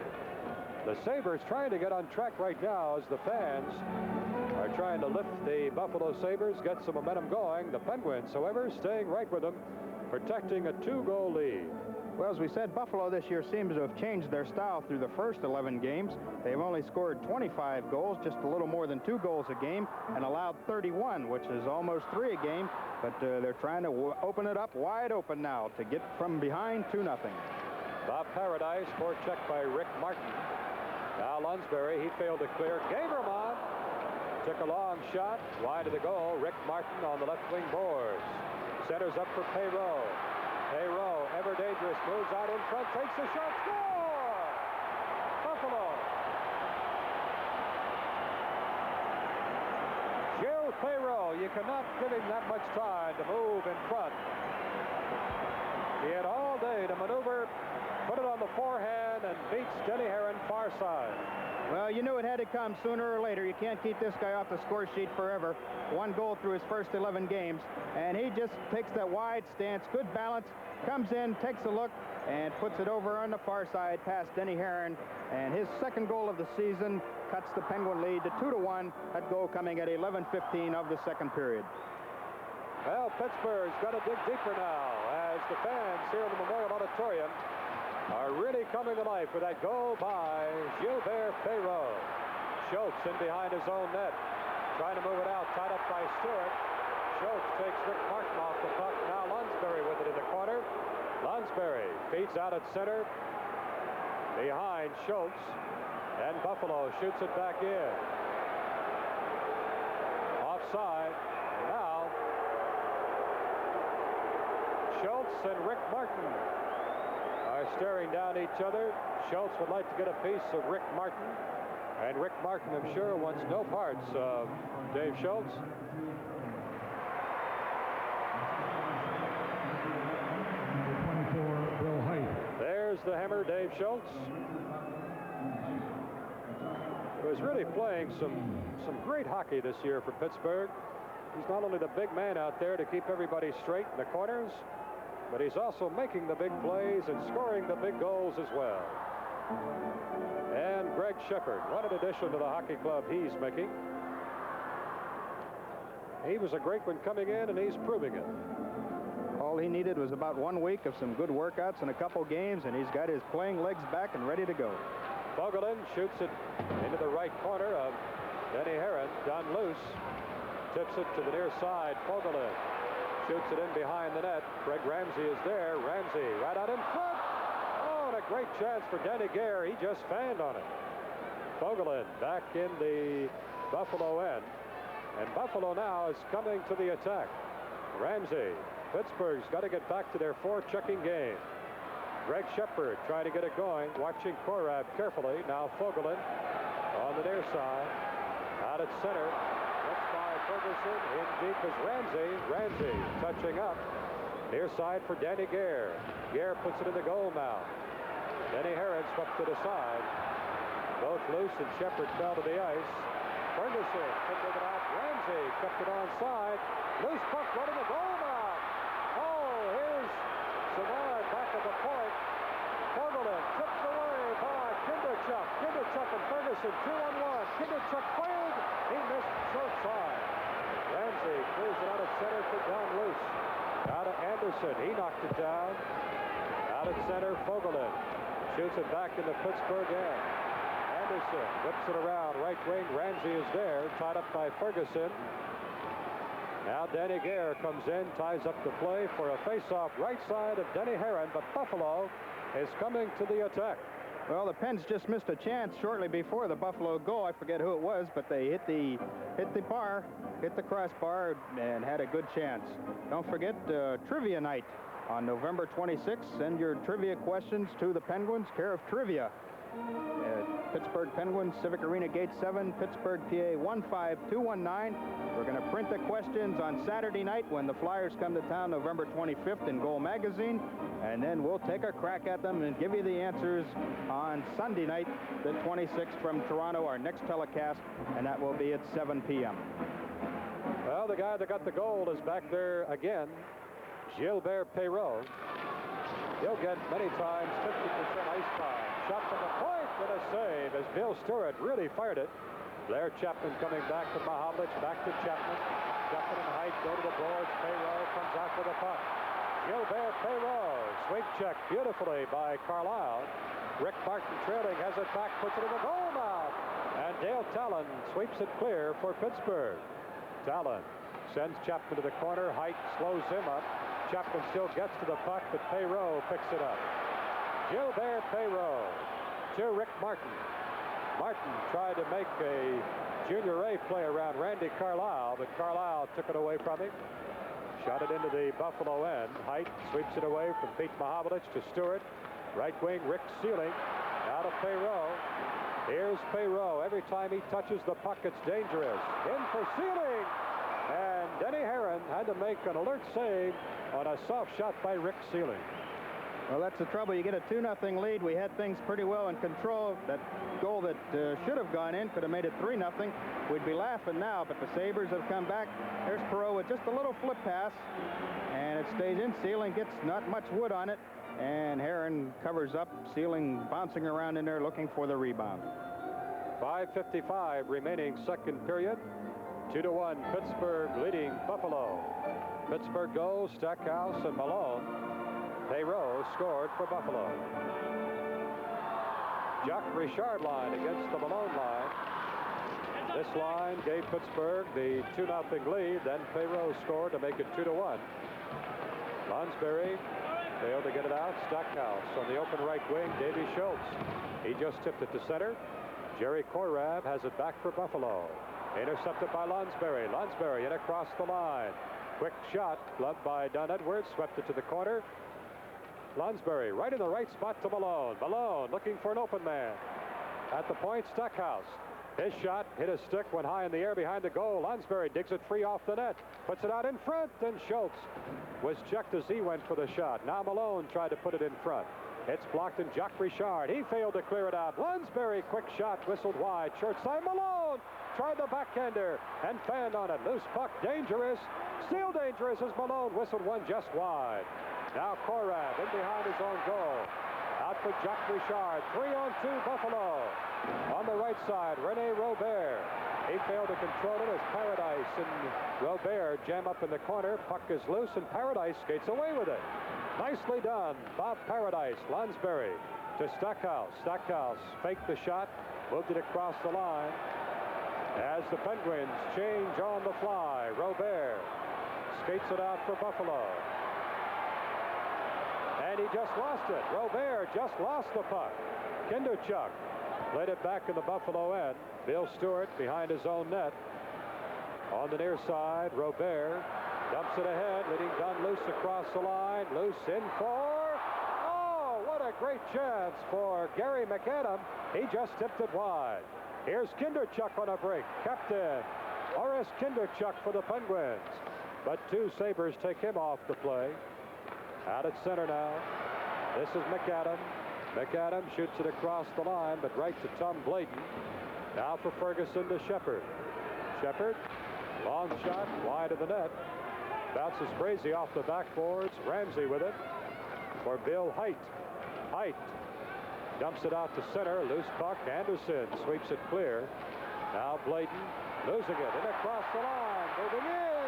The Sabres trying to get on track right now as the fans are trying to lift the Buffalo Sabres, get some momentum going. The Penguins, however, staying right with them, protecting a 2-goal lead. Well, as we said, Buffalo this year seems to have changed their style through the first 11 games. They've only scored 25 goals, just a little more than 2 goals a game, and allowed 31, which is almost 3 a game. But they're trying to open it up wide open now to get from behind 2-0. Bob Paradise, forechecked by Rick Martin. Now Lonsberry, he failed to clear. Gaberman took a long shot wide of the goal. Rick Martin on the left wing boards. Centers up for Perreault. Perreault, ever dangerous, moves out in front, takes a shot, score! Buffalo. Gilles Perreault, you cannot give him that much time to move in front. He had all day to maneuver, put it on the forehand, in and beats Denny Herron far side. Well, you knew it had to come sooner or later. You can't keep this guy off the score sheet forever. 1 goal through his first 11 games. And he just takes that wide stance, good balance, comes in, takes a look, and puts it over on the far side past Denny Herron. And his second goal of the season cuts the Penguin lead to 2-1. That goal coming at 11:15 of the second period. Well, Pittsburgh's got to dig deeper now as the fans here in the Memorial Auditorium are really coming to life with that goal by Gilbert Perrault. Schultz in behind his own net, trying to move it out, tied up by Stewart. Schultz takes Rick Martin off the puck. Now Lunsberry with it in the corner. Lunsberry feeds out at center behind Schultz, and Buffalo shoots it back in. Offside, and now Schultz and Rick Martin are staring down each other. Schultz would like to get a piece of Rick Martin, and Rick Martin, I'm sure, wants no parts of Dave Schultz. There's the hammer, Dave Schultz. Who is really playing some great hockey this year for Pittsburgh. He's not only the big man out there to keep everybody straight in the corners, but he's also making the big plays and scoring the big goals as well. And Greg Shepard, what an addition to the hockey club he's making. He was a great one coming in, and he's proving it. All he needed was about 1 week of some good workouts and a couple games, and he's got his playing legs back and ready to go. Fogelin shoots it into the right corner of Denny Herron, done loose. Tips it to the near side. Fogelin shoots it in behind the net. Greg Ramsey is there. Ramsey right out in front. Oh, and a great chance for Danny Gare. He just fanned on it. Fogelin back in the Buffalo end. And Buffalo now is coming to the attack. Ramsey. Pittsburgh's got to get back to their forechecking game. Greg Shepard trying to get it going. Watching Korab carefully. Now Fogelin on the near side. Out at center. Ferguson in deep is Ramsey. Ramsey touching up. Near side for Danny Gare. Gare puts it in the goal mouth. Denny Herron swept to the side. Both loose and Shepard fell to the ice. Ferguson picked it out. Ramsey kept it onside. Loose puck right in the goal mouth. Oh, here's Savard back at the point. Fogelin tipped away by Kinderchuk. Kinderchuk and Ferguson 2-on-1. Kinderchuk fired. He missed short side. Ramsey clears it out at center for Don Luce. Out of Anderson. He knocked it down. Out at center, Fogelin shoots it back in the Pittsburgh end. Anderson whips it around right wing. Ramsey is there, tied up by Ferguson. Now Danny Gare comes in, ties up the play for a face-off right side of Denny Herron, but Buffalo is coming to the attack. Well, the Pens just missed a chance shortly before the Buffalo goal. I forget who it was, but they hit the crossbar, and had a good chance. Don't forget trivia night on November 26th. Send your trivia questions to the Penguins, care of Trivia. Pittsburgh Penguins, Civic Arena, Gate 7, Pittsburgh, PA 15219. We're going to print the questions on Saturday night when the Flyers come to town, November 25th, in Goal Magazine. And then we'll take a crack at them and give you the answers on Sunday night, the 26th, from Toronto, our next telecast, and that will be at 7 p.m. Well, the guy that got the goal is back there again, Gilbert Perrault. He'll get many times 50% ice time. Shot from the point and a save as Bill Stewart really fired it. Blair Chapman coming back to Mahovlich, back to Chapman. Chapman and Height go to the boards. Perrault comes out with a puck. Gilbert Perrault, sweep check beautifully by Carlisle. Rick Martin trailing, has it back, puts it in the goal mouth. And Dale Talon sweeps it clear for Pittsburgh. Talon sends Chapman to the corner. Height slows him up. Chapman still gets to the puck, but Perrault picks it up. Gilbert Perrault to Rick Martin. Martin tried to make a junior A play around Randy Carlisle, but Carlisle took it away from him. Shot it into the Buffalo end. Height sweeps it away from Pete Mahovlich to Stewart. Right wing, Rick Sealing. Out of Perrault. Here's Perrault. Every time he touches the puck, it's dangerous. In for Sealing. And Denny Herron had to make an alert save on a soft shot by Rick Sealing. Well, that's the trouble. You get a 2-0 lead. We had things pretty well in control. That goal that should have gone in could have made it 3-0. We'd be laughing now, but the Sabres have come back. There's Perot with just a little flip pass, and it stays in. Sealing gets not much wood on it, and Heron covers up. Sealing bouncing around in there looking for the rebound. 5:55 remaining second period. 2-1 Pittsburgh leading Buffalo. Pittsburgh goes, Stackhouse and Malone. Perot scored for Buffalo. Jacques Richard line against the Malone line. This line gave Pittsburgh the 2-0 lead. Then Perot scored to make it 2-1. Lonsberry failed to get it out. Stackhouse on the open right wing. Davy Schultz. He just tipped it to center. Jerry Korab has it back for Buffalo. Intercepted by Lonsberry. Lonsberry in across the line. Quick shot, gloved by Don Edwards, swept it to the corner. Lonsberry right in the right spot to Malone. Malone looking for an open man. At the point, Stackhouse. His shot hit a stick, went high in the air behind the goal. Lonsberry digs it free off the net. Puts it out in front, and Schultz was checked as he went for the shot. Now Malone tried to put it in front. It's blocked, and Jacques Richard. He failed to clear it out. Lonsberry, quick shot, whistled wide. Short side, Malone tried the backhander and fanned on it. Loose puck, dangerous. Still dangerous as Malone whistled one just wide. Now Korab in behind his own goal. Out for Jacques Richard. 3-on-2 Buffalo. On the right side, Rene Robert. He failed to control it as Paradise and Robert jam up in the corner. Puck is loose, and Paradise skates away with it. Nicely done. Bob Paradise, Lonsberry to Stackhouse. Stackhouse faked the shot, moved it across the line. As the Penguins change on the fly, Robert skates it out for Buffalo. And he just lost it. Robert just lost the puck. Kinderchuk played it back in the Buffalo end. Bill Stewart behind his own net. On the near side, Robert dumps it ahead, leading Dunn loose across the line. Loose in for... Oh, what a great chance for Gary McAdam. He just tipped it wide. Here's Kinderchuk on a break. Captain Horace Kinderchuk for the Penguins. But two Sabres take him off the play. Out at center now. This is McAdam. McAdam shoots it across the line, but right to Tom Blayton. Now for Ferguson to Shepard. Shepard, long shot, wide of the net. Bounces crazy off the backboards. Ramsey with it for Bill Height. Height dumps it out to center. Loose puck. Anderson sweeps it clear. Now Blayton losing it. And across the line. Moving in.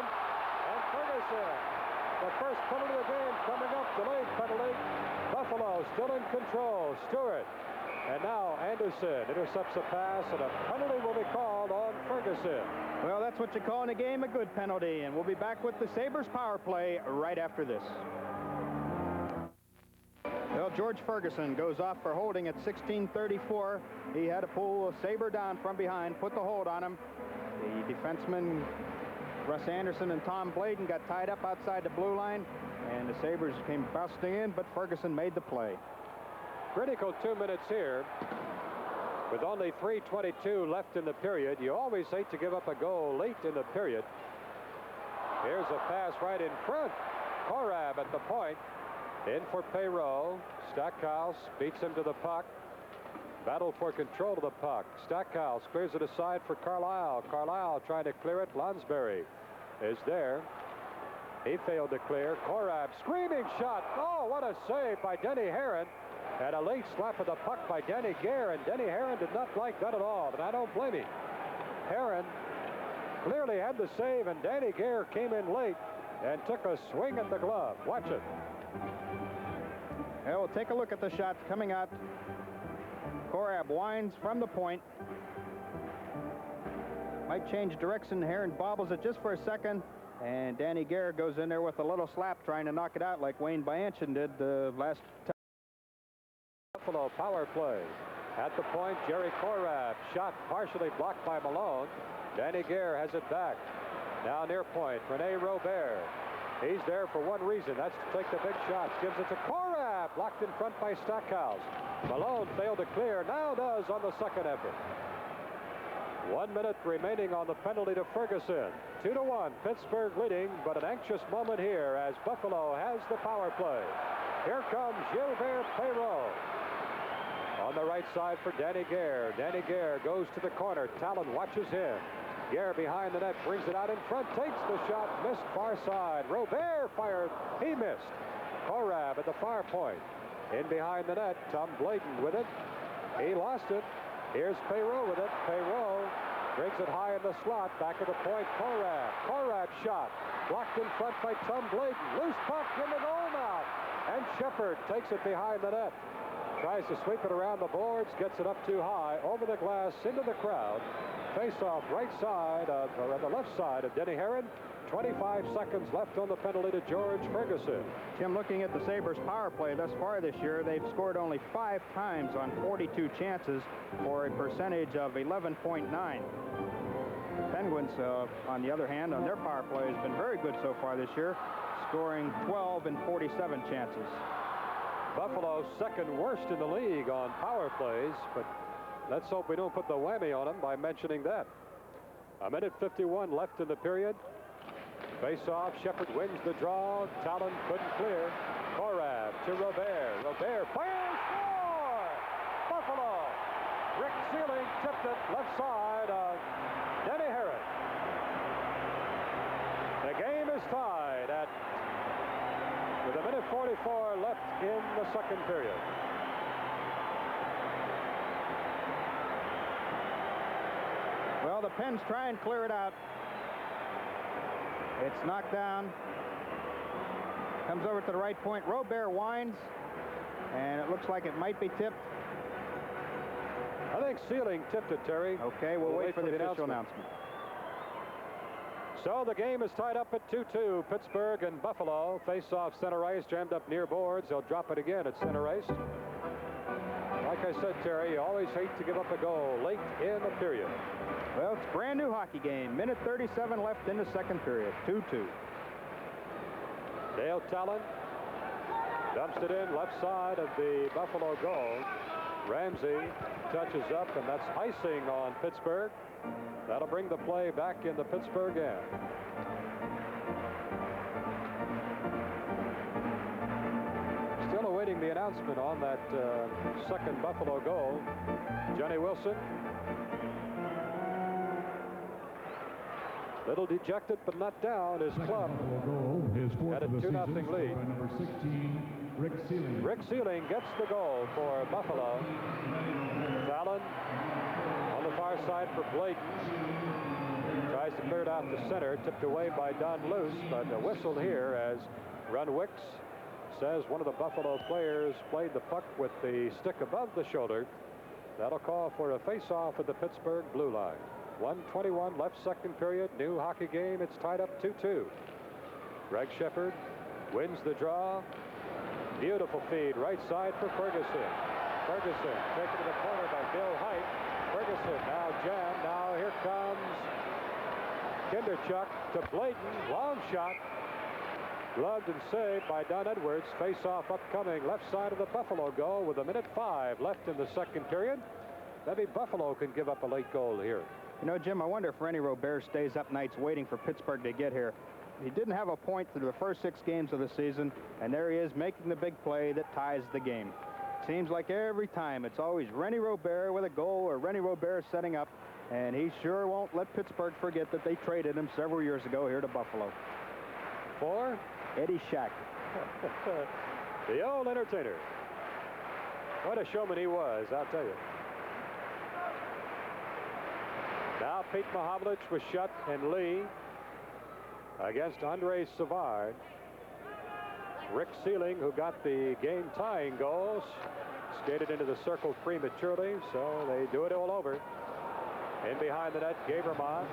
And Ferguson. The first penalty of the game coming up. Delayed penalty. Buffalo still in control. Stewart. And now Anderson intercepts a pass, and a penalty will be called on Ferguson. Well, that's what you call in a game a good penalty, and we'll be back with the Sabres power play right after this. Well, George Ferguson goes off for holding at 16:34. He had to pull a Sabre down from behind, put the hold on him. The defenseman Russ Anderson and Tom Blayton got tied up outside the blue line, and the Sabres came busting in, but Ferguson made the play. Critical 2 minutes here. With only 3:22 left in the period, you always hate to give up a goal late in the period. Here's a pass right in front. Korab at the point. In for Perot. Stackhouse beats him to the puck. Battle for control of the puck. Stackhouse clears it aside for Carlisle. Carlisle trying to clear it. Lonsberry is there. He failed to clear. Korab screaming shot. Oh, what a save by Denny Herron. And a late slap of the puck by Danny Gare, and Denny Herron did not like that at all, and I don't blame him. Herron clearly had the save, and Danny Gare came in late and took a swing at the glove. Watch it. Well, we'll take a look at the shot coming out. Korab winds from the point. Might change direction. Herron bobbles it just for a second, and Danny Gare goes in there with a little slap trying to knock it out like Wayne Bianchin did last time. Buffalo power play. At the point, Jerry Korab. Shot partially blocked by Malone. Danny Gare has it back. Now near point, Rene Robert. He's there for one reason. That's to take the big shot. Gives it to Korab. Blocked in front by Stackhouse. Malone failed to clear. Now does on the second effort. 1 minute remaining on the penalty to Ferguson. 2-1. Pittsburgh leading, but an anxious moment here as Buffalo has the power play. Here comes Gilbert Perrault. On the right side for Danny Gare. Danny Gare goes to the corner. Talon watches him. Gare behind the net, brings it out in front, takes the shot, missed far side. Robert fired, he missed. Korab at the far point. In behind the net, Tom Bladen with it. He lost it. Here's Perrault with it. Perrault brings it high in the slot, back of the point, Korab. Korab shot, blocked in front by Tom Bladen. Loose puck in the goal now. And Shepard takes it behind the net. Tries to sweep it around the boards, gets it up too high, over the glass, into the crowd. Face-off right side, or on the left side of Denny Herron. 25 seconds left on the penalty to George Ferguson. Jim, looking at the Sabres power play thus far this year, they've scored only 5 times on 42 chances for a percentage of 11.9. Penguins, on the other hand, on their power play has been very good so far this year, scoring 12 in 47 chances. Buffalo second worst in the league on power plays, but let's hope we don't put the whammy on them by mentioning that. 1:51 left in the period. Face-off, Shepard wins the draw. Talon couldn't clear. Korab to Robert. Robert fires, score! Buffalo! Rick Sealing tipped it left side of Denny Herron. The game is tied at with 1:44 left in the second period. Well, the Pens try and clear it out. It's knocked down. Comes over to the right point. Robert winds, and it looks like it might be tipped. I think Sealing tipped it, Terry. Okay, we'll wait for the official announcement. So the game is tied up at 2-2. Pittsburgh and Buffalo face off center ice, jammed up near boards. They'll drop it again at center ice. Like I said, Terry, you always hate to give up a goal late in the period. Well, it's a brand new hockey game. 1:37 left in the second period. 2-2. Dale Talon dumps it in left side of the Buffalo goal. Ramsey touches up, and that's icing on Pittsburgh. That'll bring the play back in the Pittsburgh end. Still awaiting the announcement on that second Buffalo goal. Johnny Wilson. Little dejected, but not down. His club had a 2-0 lead. Number 16, Rick Sealing. Rick Sealing gets the goal for Buffalo. Talon on the far side for Blake. Tries to clear it out to center. Tipped away by Don Luce, but whistled here as Runwicks says one of the Buffalo players played the puck with the stick above the shoulder. That'll call for a face-off at the Pittsburgh blue line. 1:21 left second period. New hockey game. It's tied up 2-2. Greg Shepard wins the draw. Beautiful feed right side for Ferguson. Ferguson taken to the corner by Bill Height. Ferguson now jammed. Now here comes Kinderchuk to Bladen. Long shot. Gloved and saved by Don Edwards. Face-off upcoming left side of the Buffalo goal with 1:05 left in the second period. Maybe Buffalo can give up a late goal here. You know, Jim, I wonder if Rennie Robert stays up nights waiting for Pittsburgh to get here. He didn't have a point through the first 6 games of the season, and there he is making the big play that ties the game. Seems like every time it's always Rennie Robert with a goal or Rennie Robert setting up, and he sure won't let Pittsburgh forget that they traded him several years ago here to Buffalo. For Eddie Shack. the old entertainer. What a showman he was, I'll tell you. Now Pete Mahovlich with Shutt and Lee against Andre Savard. Rick Sealing, who got the game-tying goals, skated into the circle prematurely, so they do it all over. In behind the net, Gabermont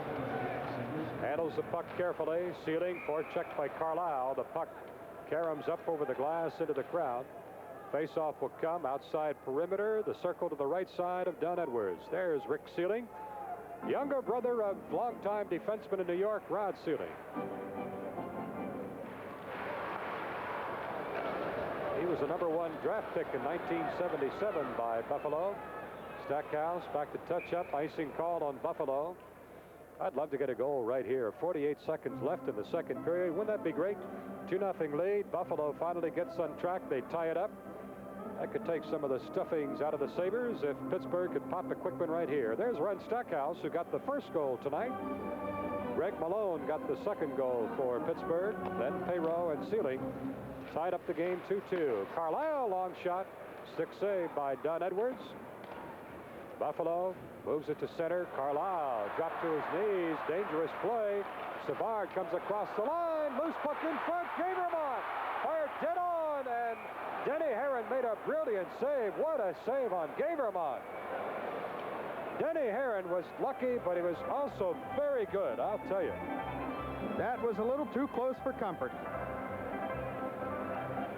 handles the puck carefully. Sealing, forechecked by Carlisle. The puck caroms up over the glass into the crowd. Face-off will come outside perimeter. The circle to the right side of Don Edwards. There's Rick Sealing, younger brother of longtime defenseman in New York, Rod Sealing. He was the #1 draft pick in 1977 by Buffalo. Stackhouse back to touch up. Icing called on Buffalo. I'd love to get a goal right here. 48 seconds left in the second period. Wouldn't that be great? 2-0 lead. Buffalo finally gets on track. They tie it up. That could take some of the stuffings out of the Sabres if Pittsburgh could pop a quick one right here. There's Ren Stackhouse, who got the first goal tonight. Greg Malone got the second goal for Pittsburgh. Then Perreault and Sealing tied up the game 2-2. Carlisle, long shot. Stick save by Don Edwards. Buffalo moves it to center. Carlisle dropped to his knees. Dangerous play. Savard comes across the line. Loose puck in front. Gavermont fired dead on, and Denny Herron made a brilliant save. What a save on Gavermont. Denny Herron was lucky, but he was also very good, I'll tell you. That was a little too close for comfort.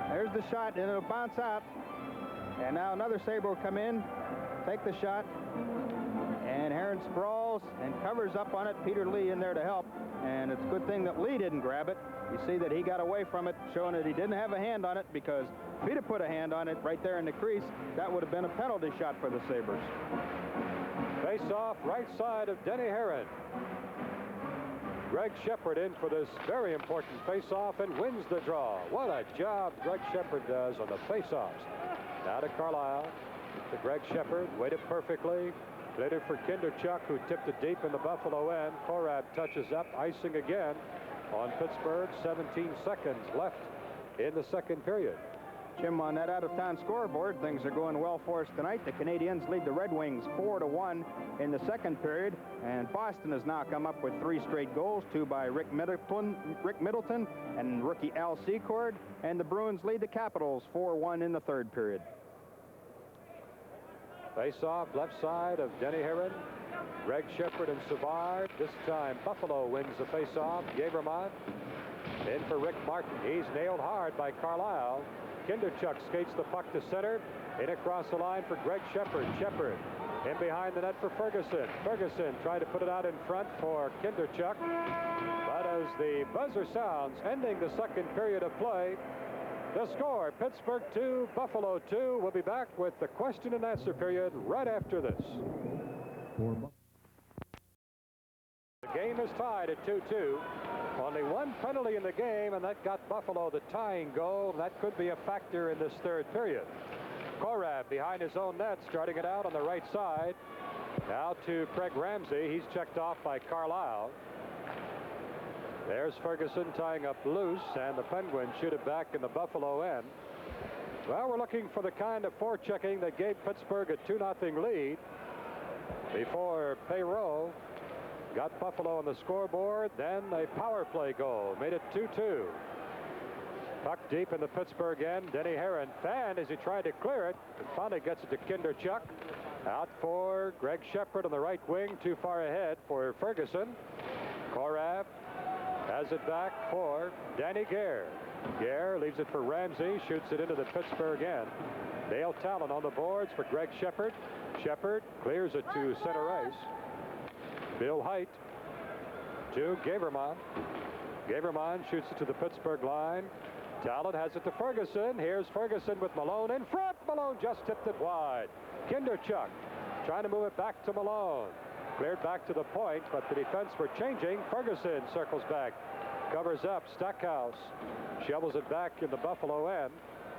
There's the shot, and it'll bounce out. And now another Sabre will come in, take the shot, and Herron sprawls and covers up on it. Peter Lee in there to help, and it's a good thing that Lee didn't grab it. You see that he got away from it, showing that he didn't have a hand on it, because if he'd have put a hand on it right there in the crease, that would have been a penalty shot for the Sabres. Face off right side of Denny Herron. Greg Shepard in for this very important face-off and wins the draw. What a job Greg Shepard does on the face-offs. Now to Carlisle, to Greg Shepard, waited perfectly. Played it for Kinderchuk, who tipped it deep in the Buffalo end. Korab touches up, icing again on Pittsburgh. 17 seconds left in the second period. Jim, on that out-of-town scoreboard, things are going well for us tonight. The Canadiens lead the Red Wings 4-1 in the second period, and Boston has now come up with 3 straight goals, 2 by Rick Middleton and rookie Al Secord, and the Bruins lead the Capitals 4-1 in the third period. Face-off left side of Denny Herron, Greg Shepard and Savard. This time Buffalo wins the face-off. Gavermont in for Rick Martin. He's nailed hard by Carlisle. Kinderchuk skates the puck to center. In across the line for Greg Shepard. Shepard in behind the net for Ferguson. Ferguson tried to put it out in front for Kinderchuk. But as the buzzer sounds, ending the second period of play, the score, Pittsburgh 2, Buffalo 2. We'll be back with the question and answer period right after this. The game is tied at 2-2. Only one penalty in the game, and that got Buffalo the tying goal. That could be a factor in this third period. Korab behind his own net, starting it out on the right side. Now to Craig Ramsey. He's checked off by Carlisle. There's Ferguson tying up loose, and the Penguins shoot it back in the Buffalo end. Well, we're looking for the kind of forechecking that gave Pittsburgh a 2-0 lead before Perreault got Buffalo on the scoreboard. Then a power play goal made it 2-2. Puck deep in the Pittsburgh end. Denny Herron fanned as he tried to clear it, and finally gets it to Kinderchuk. Out for Greg Shepard on the right wing, too far ahead for Ferguson. Korab has it back for Danny Gare. Gare leaves it for Ramsey, shoots it into the Pittsburgh end. Dale Talon on the boards for Greg Shepard. Shepard clears it to center ice. Bill Height to Gavermont. Gavermont shoots it to the Pittsburgh line. Talon has it to Ferguson. Here's Ferguson with Malone in front. Malone just tipped it wide. Kinderchuk trying to move it back to Malone. Cleared back to the point, but the defense were changing. Ferguson circles back, covers up. Stackhouse shovels it back in the Buffalo end.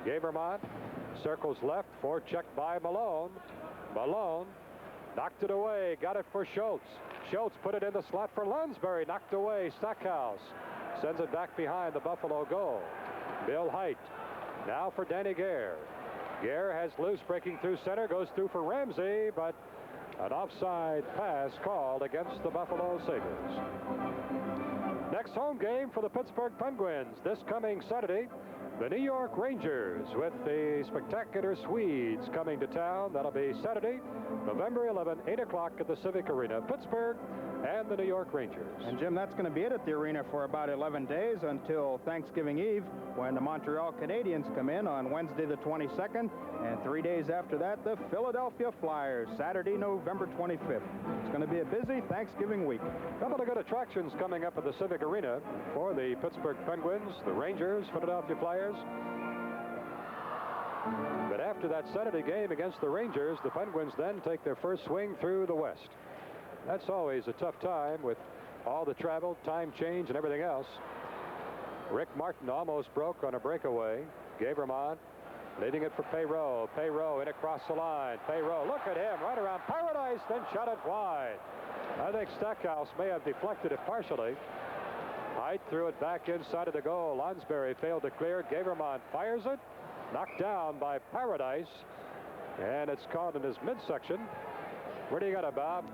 Gavermont circles left, forechecked by Malone. Malone knocked it away, got it for Schultz. Schultz put it in the slot for Lunsbury, knocked away. Stackhouse sends it back behind the Buffalo goal. Bill Height now for Danny Gare. Gare has loose, breaking through center, goes through for Ramsey, but an offside pass called against the Buffalo Sabres. Next home game for the Pittsburgh Penguins this coming Saturday. The New York Rangers with the spectacular Swedes coming to town. That'll be Saturday, November 11, 8 o'clock at the Civic Arena. Pittsburgh and the New York Rangers. And, Jim, that's going to be it at the arena for about 11 days until Thanksgiving Eve, when the Montreal Canadiens come in on Wednesday the 22nd. And 3 days after that, the Philadelphia Flyers, Saturday, November 25th. It's going to be a busy Thanksgiving week. A couple of good attractions coming up at the Civic Arena for the Pittsburgh Penguins, the Rangers, Philadelphia Flyers. But after that Saturday game against the Rangers, the Penguins then take their first swing through the West. That's always a tough time with all the travel, time change, and everything else. Rick Martin almost broke on a breakaway. Gavermont leading it for Perreault. Perreault in across the line. Perreault, look at him, right around Paradise, then shot it wide. I think Stackhouse may have deflected it partially. Height threw it back inside of the goal. Lonsberry failed to clear. Gavermont fires it. Knocked down by Paradise. And it's caught in his midsection. Where do you got it, Bob?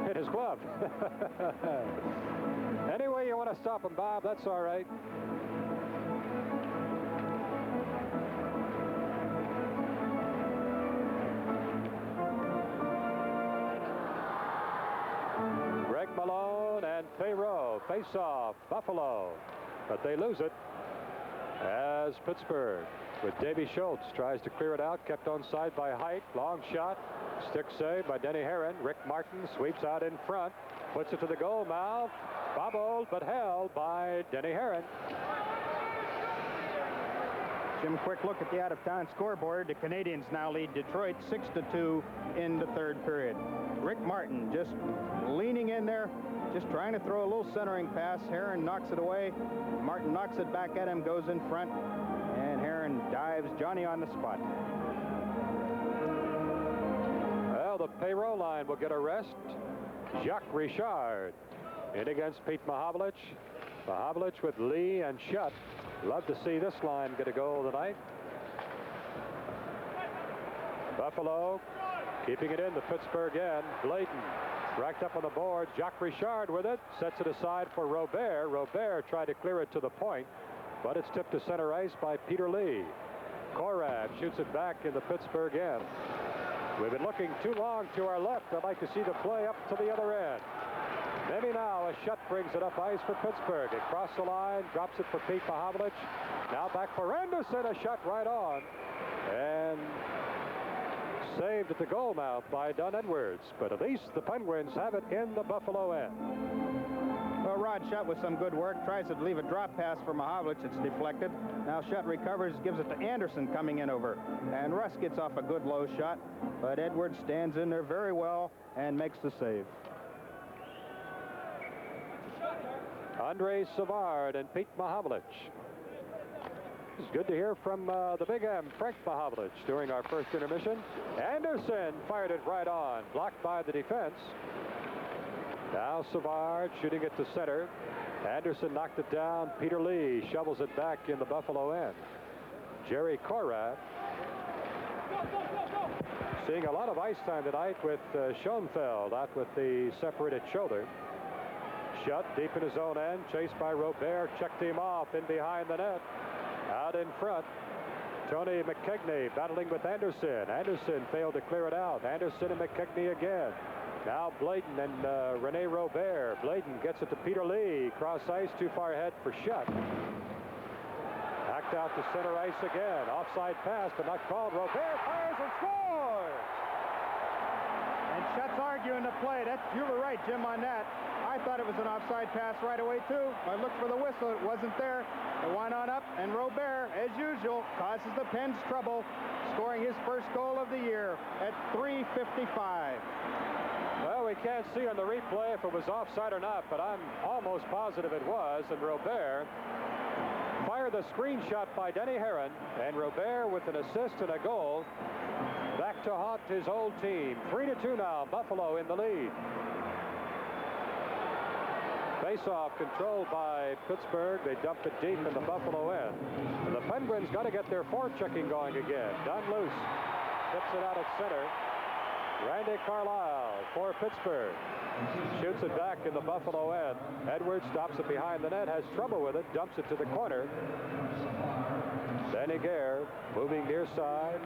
Hit his glove. Any way you want to stop him, Bob, that's all right. Greg Malone and Perreault face off. Buffalo. But they lose it as Pittsburgh, with Davy Schultz, tries to clear it out, kept on side by Height. Long shot. Stick save by Denny Herron. Rick Martin sweeps out in front, puts it to the goal mouth. Bobbled but held by Denny Herron. Jim, quick look at the out-of-town scoreboard. The Canadians now lead Detroit 6-2 in the third period. Rick Martin just leaning in there, just trying to throw a little centering pass. Herron knocks it away. Martin knocks it back at him, goes in front, and Herron dives Johnny on the spot. Well, the Perreault line will get a rest. Jacques Richard in against Pete Mahovlich. Mahovlich with Lee and Shutt. Love to see this line get a goal tonight. Buffalo keeping it in to Pittsburgh end. Bladen racked up on the board. Jacques Richard with it. Sets it aside for Robert. Robert tried to clear it to the point, but it's tipped to center ice by Peter Lee. Korab shoots it back in the Pittsburgh end. We've been looking too long to our left. I'd like to see the play up to the other end. Maybe now a Shutt brings it up ice for Pittsburgh. It crossed the line, drops it for Pete Mahovlich. Now back for Anderson, a shot right on. And saved at the goal mouth by Don Edwards. But at least the Penguins have it in the Buffalo end. Well, Rod Shutt with some good work. Tries to leave a drop pass for Mahovlich. It's deflected. Now Shutt recovers, gives it to Anderson coming in over. And Russ gets off a good low shot. But Edwards stands in there very well and makes the save. Andre Savard and Pete Mahovlich. It's good to hear from the Big M, Frank Mahovlich, during our first intermission. Anderson fired it right on, blocked by the defense. Now Savard shooting it to center. Anderson knocked it down. Peter Lee shovels it back in the Buffalo end. Jerry Korab seeing a lot of ice time tonight with Schoenfeld out with the separated shoulder. Shutt deep in his own end, chased by Robert, checked him off in behind the net. Out in front, Tony McKegney battling with Anderson. Anderson failed to clear it out. Anderson and McKegney again. Now Bladen and Rene Robert. Bladen gets it to Peter Lee. Cross ice, too far ahead for Shutt. Hacked out to center ice again. Offside pass, but not called. Robert fires and scores! And Shutt's arguing the play. You were right, Jim, on that. I thought it was an offside pass right away, too. I looked for the whistle. It wasn't there. It went on up, and Robert, as usual, causes the Pens trouble, scoring his first goal of the year at 3:55. Well, we can't see on the replay if it was offside or not, but I'm almost positive it was. And Robert fired the screenshot by Denny Herron, and Robert with an assist and a goal. Back to haunt his old team. 3-2 now. Buffalo in the lead. Face-off controlled by Pittsburgh. They dump it deep in the Buffalo end. And the Penguins got to get their forechecking going again. Done loose. Tips it out at center. Randy Carlyle for Pittsburgh. Shoots it back in the Buffalo end. Edwards stops it behind the net, has trouble with it, dumps it to the corner. Danny Gare moving near side.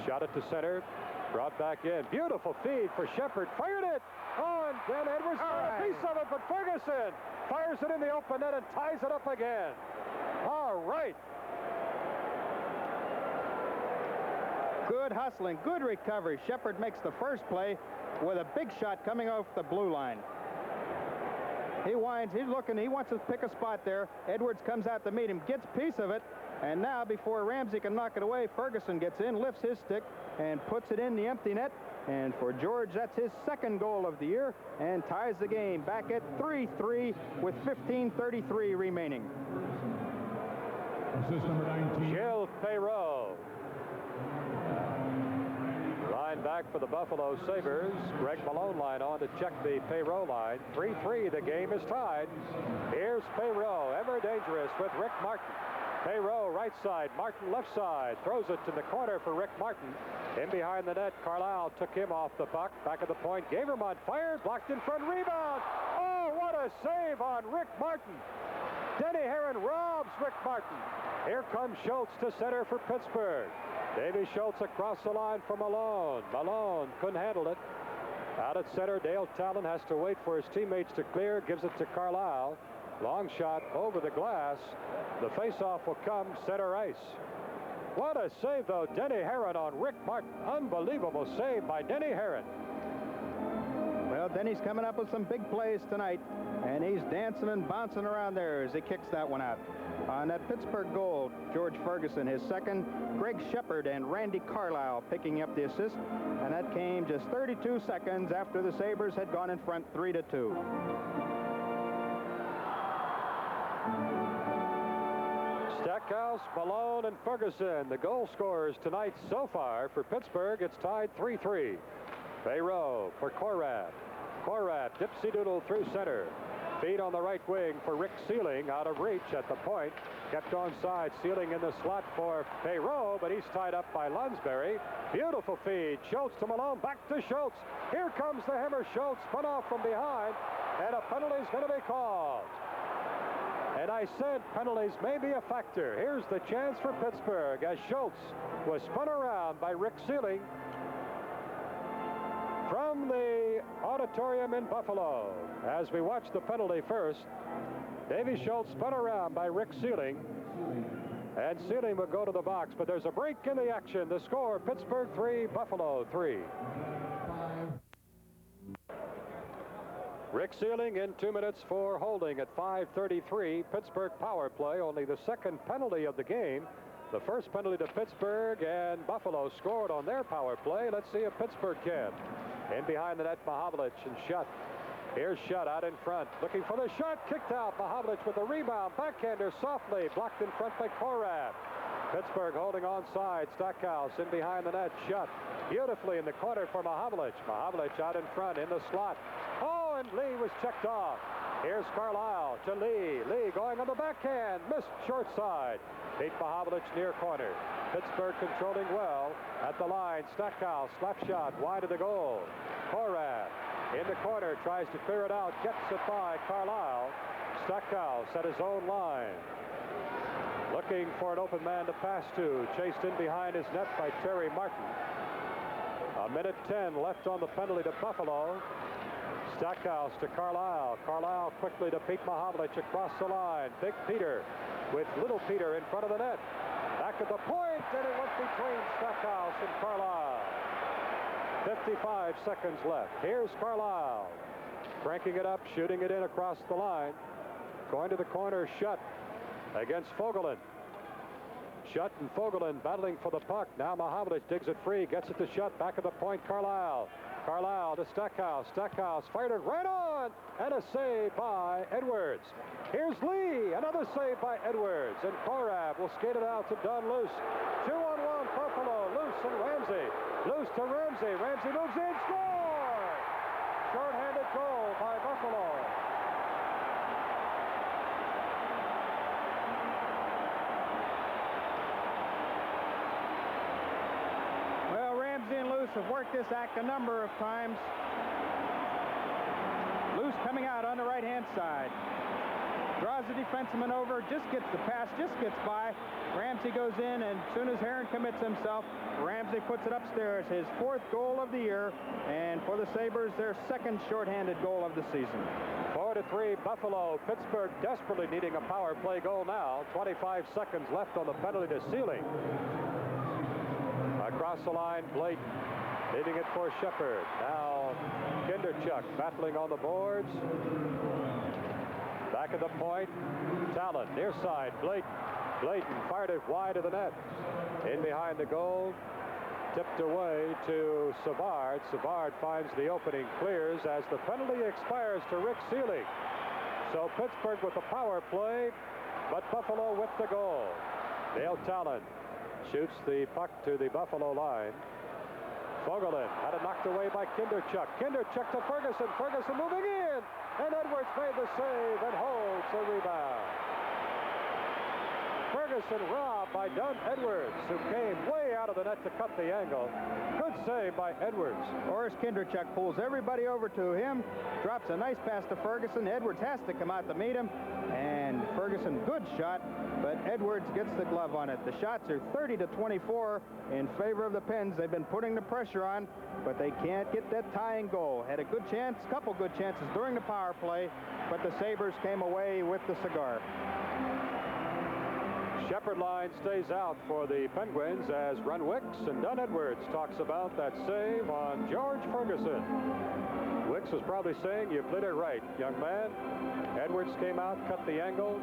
Shot it to center. Brought back in. Beautiful feed for Shepard. Fired it. Oh, and then Edwards got a piece of it, but Ferguson fires it in the open net and ties it up again. All right. Good hustling, good recovery. Shepard makes the first play with a big shot coming off the blue line. He winds, he's looking, he wants to pick a spot there. Edwards comes out to meet him, gets a piece of it, And now, before Ramsey can knock it away, Ferguson gets in, lifts his stick, and puts it in the empty net. And for George, that's his second goal of the year, and ties the game back at 3-3 with 15:33 remaining. Assist number 19. Gilles Perreault. Line back for the Buffalo Sabres. Greg Malone line on to check the Perreault line. 3-3, the game is tied. Here's Perreault, ever dangerous with Rick Martin. Perreault right side, Martin left side, throws it to the corner for Rick Martin. In behind the net, Carlisle took him off the puck. Back of the point, Gavermont fired, blocked in front, rebound. Oh, what a save on Rick Martin. Denny Herron robs Rick Martin. Here comes Schultz to center for Pittsburgh. Davy Schultz across the line for Malone. Malone couldn't handle it. Out at center, Dale Talon has to wait for his teammates to clear, gives it to Carlisle. Long shot over the glass. The faceoff will come center ice. What a save, though, Denny Herron on Rick Martin. Unbelievable save by Denny Herron. Well, Denny's coming up with some big plays tonight, and he's dancing and bouncing around there as he kicks that one out. On that Pittsburgh goal, George Ferguson, his second, Greg Shepard and Randy Carlisle picking up the assist, and that came just 32 seconds after the Sabres had gone in front 3-2. Stackhouse, Malone, and Ferguson, the goal scorers tonight so far. For Pittsburgh, it's tied 3-3. Perreault for Korat. Korat, dipsy-doodle through center. Feed on the right wing for Rick Sealing, out of reach at the point. Kept on side, Sealing in the slot for Perreault, but he's tied up by Lunsberry. Beautiful feed. Schultz to Malone, back to Schultz. Here comes the hammer. Schultz spun off from behind, and a penalty's going to be called. And I said penalties may be a factor. Here's the chance for Pittsburgh as Schultz was spun around by Rick Sealing from the auditorium in Buffalo. As we watch the penalty first, Davy Schultz spun around by Rick Sealing, and Sealing will go to the box, but there's a break in the action. The score, Pittsburgh 3, Buffalo 3. Rick Sealing in 2 minutes for holding at 5:33. Pittsburgh power play, only the second penalty of the game. The first penalty to Pittsburgh, and Buffalo scored on their power play. Let's see if Pittsburgh can. In behind the net, Mahavlich and Shutt. Here's Shutt out in front, looking for the shot, kicked out. Mahavlich with the rebound, backhander softly, blocked in front by Korat. Pittsburgh holding onside. Stackhouse in behind the net, Shutt beautifully in the corner for Mahavlich. Mahavlich out in front in the slot. Oh, and Lee was checked off. Here's Carlisle to Lee. Lee going on the backhand, missed short side. Beat Mahavlich near corner. Pittsburgh controlling well at the line. Stackhouse, slap shot, wide of the goal. Korat in the corner, tries to clear it out, gets it by Carlisle. Stackhouse at his own line. Looking for an open man to pass to. Chased in behind his net by Terry Martin. A minute 10 left on the penalty to Buffalo. Stackhouse to Carlisle. Carlisle quickly to Pete Mahavlich across the line. Big Peter with Little Peter in front of the net. Back at the point, and it went between Stackhouse and Carlisle. 55 seconds left. Here's Carlisle. Cranking it up, shooting it in across the line. Going to the corner, Shutt against Fogelin. Shutt and Fogelin battling for the puck. Now Mahavlich digs it free, gets it to Shutt. Back at the point, Carlisle. Carlisle to Stackhouse. Stackhouse fired it right on, and a save by Edwards. Here's Lee, another save by Edwards, and Korat will skate it out to Don Luce. 2-on-1 Buffalo, Luce and Ramsey. Luce to Ramsey. Ramsey moves in, score! Short-handed goal by Buffalo. Well, Ramsey and Luce have worked this act a number of times. Luce coming out on the right-hand side. Draws the defenseman over, just gets the pass, just gets by. Ramsey goes in, and as soon as Herron commits himself, Ramsey puts it upstairs. His fourth goal of the year, and for the Sabres, their second shorthanded goal of the season. 4-3 Buffalo. Pittsburgh desperately needing a power play goal now. 25 seconds left on the penalty to Sealing. Across the line, Blake leaving it for Shepard. Now Kinderchuk battling on the boards. Back at the point, Talon, near side, Blake Clayton fired it wide of the net. In behind the goal, tipped away to Savard. Savard finds the opening, clears as the penalty expires to Rick Seelig. So Pittsburgh with the power play, but Buffalo with the goal. Dale Talon shoots the puck to the Buffalo line. Fogelin had it knocked away by Kinderchuk. Kinderchuk to Ferguson. Ferguson moving in. And Edwards made the save and holds the rebound. Ferguson robbed by Doug Edwards, who came way out of the net to cut the angle. Good save by Edwards. Boris Kinderchuk pulls everybody over to him, drops a nice pass to Ferguson. Edwards has to come out to meet him, and Ferguson, good shot, but Edwards gets the glove on it. The shots are 30-24 in favor of the Pens. They've been putting the pressure on, but they can't get that tying goal. Had a good chance, couple good chances during the power play, but the Sabres came away with the cigar. Shepherd line stays out for the Penguins as Ron Wicks and Don Edwards talks about that save on George Ferguson. Wicks was probably saying, "You played it right, young man." Edwards came out, cut the angle,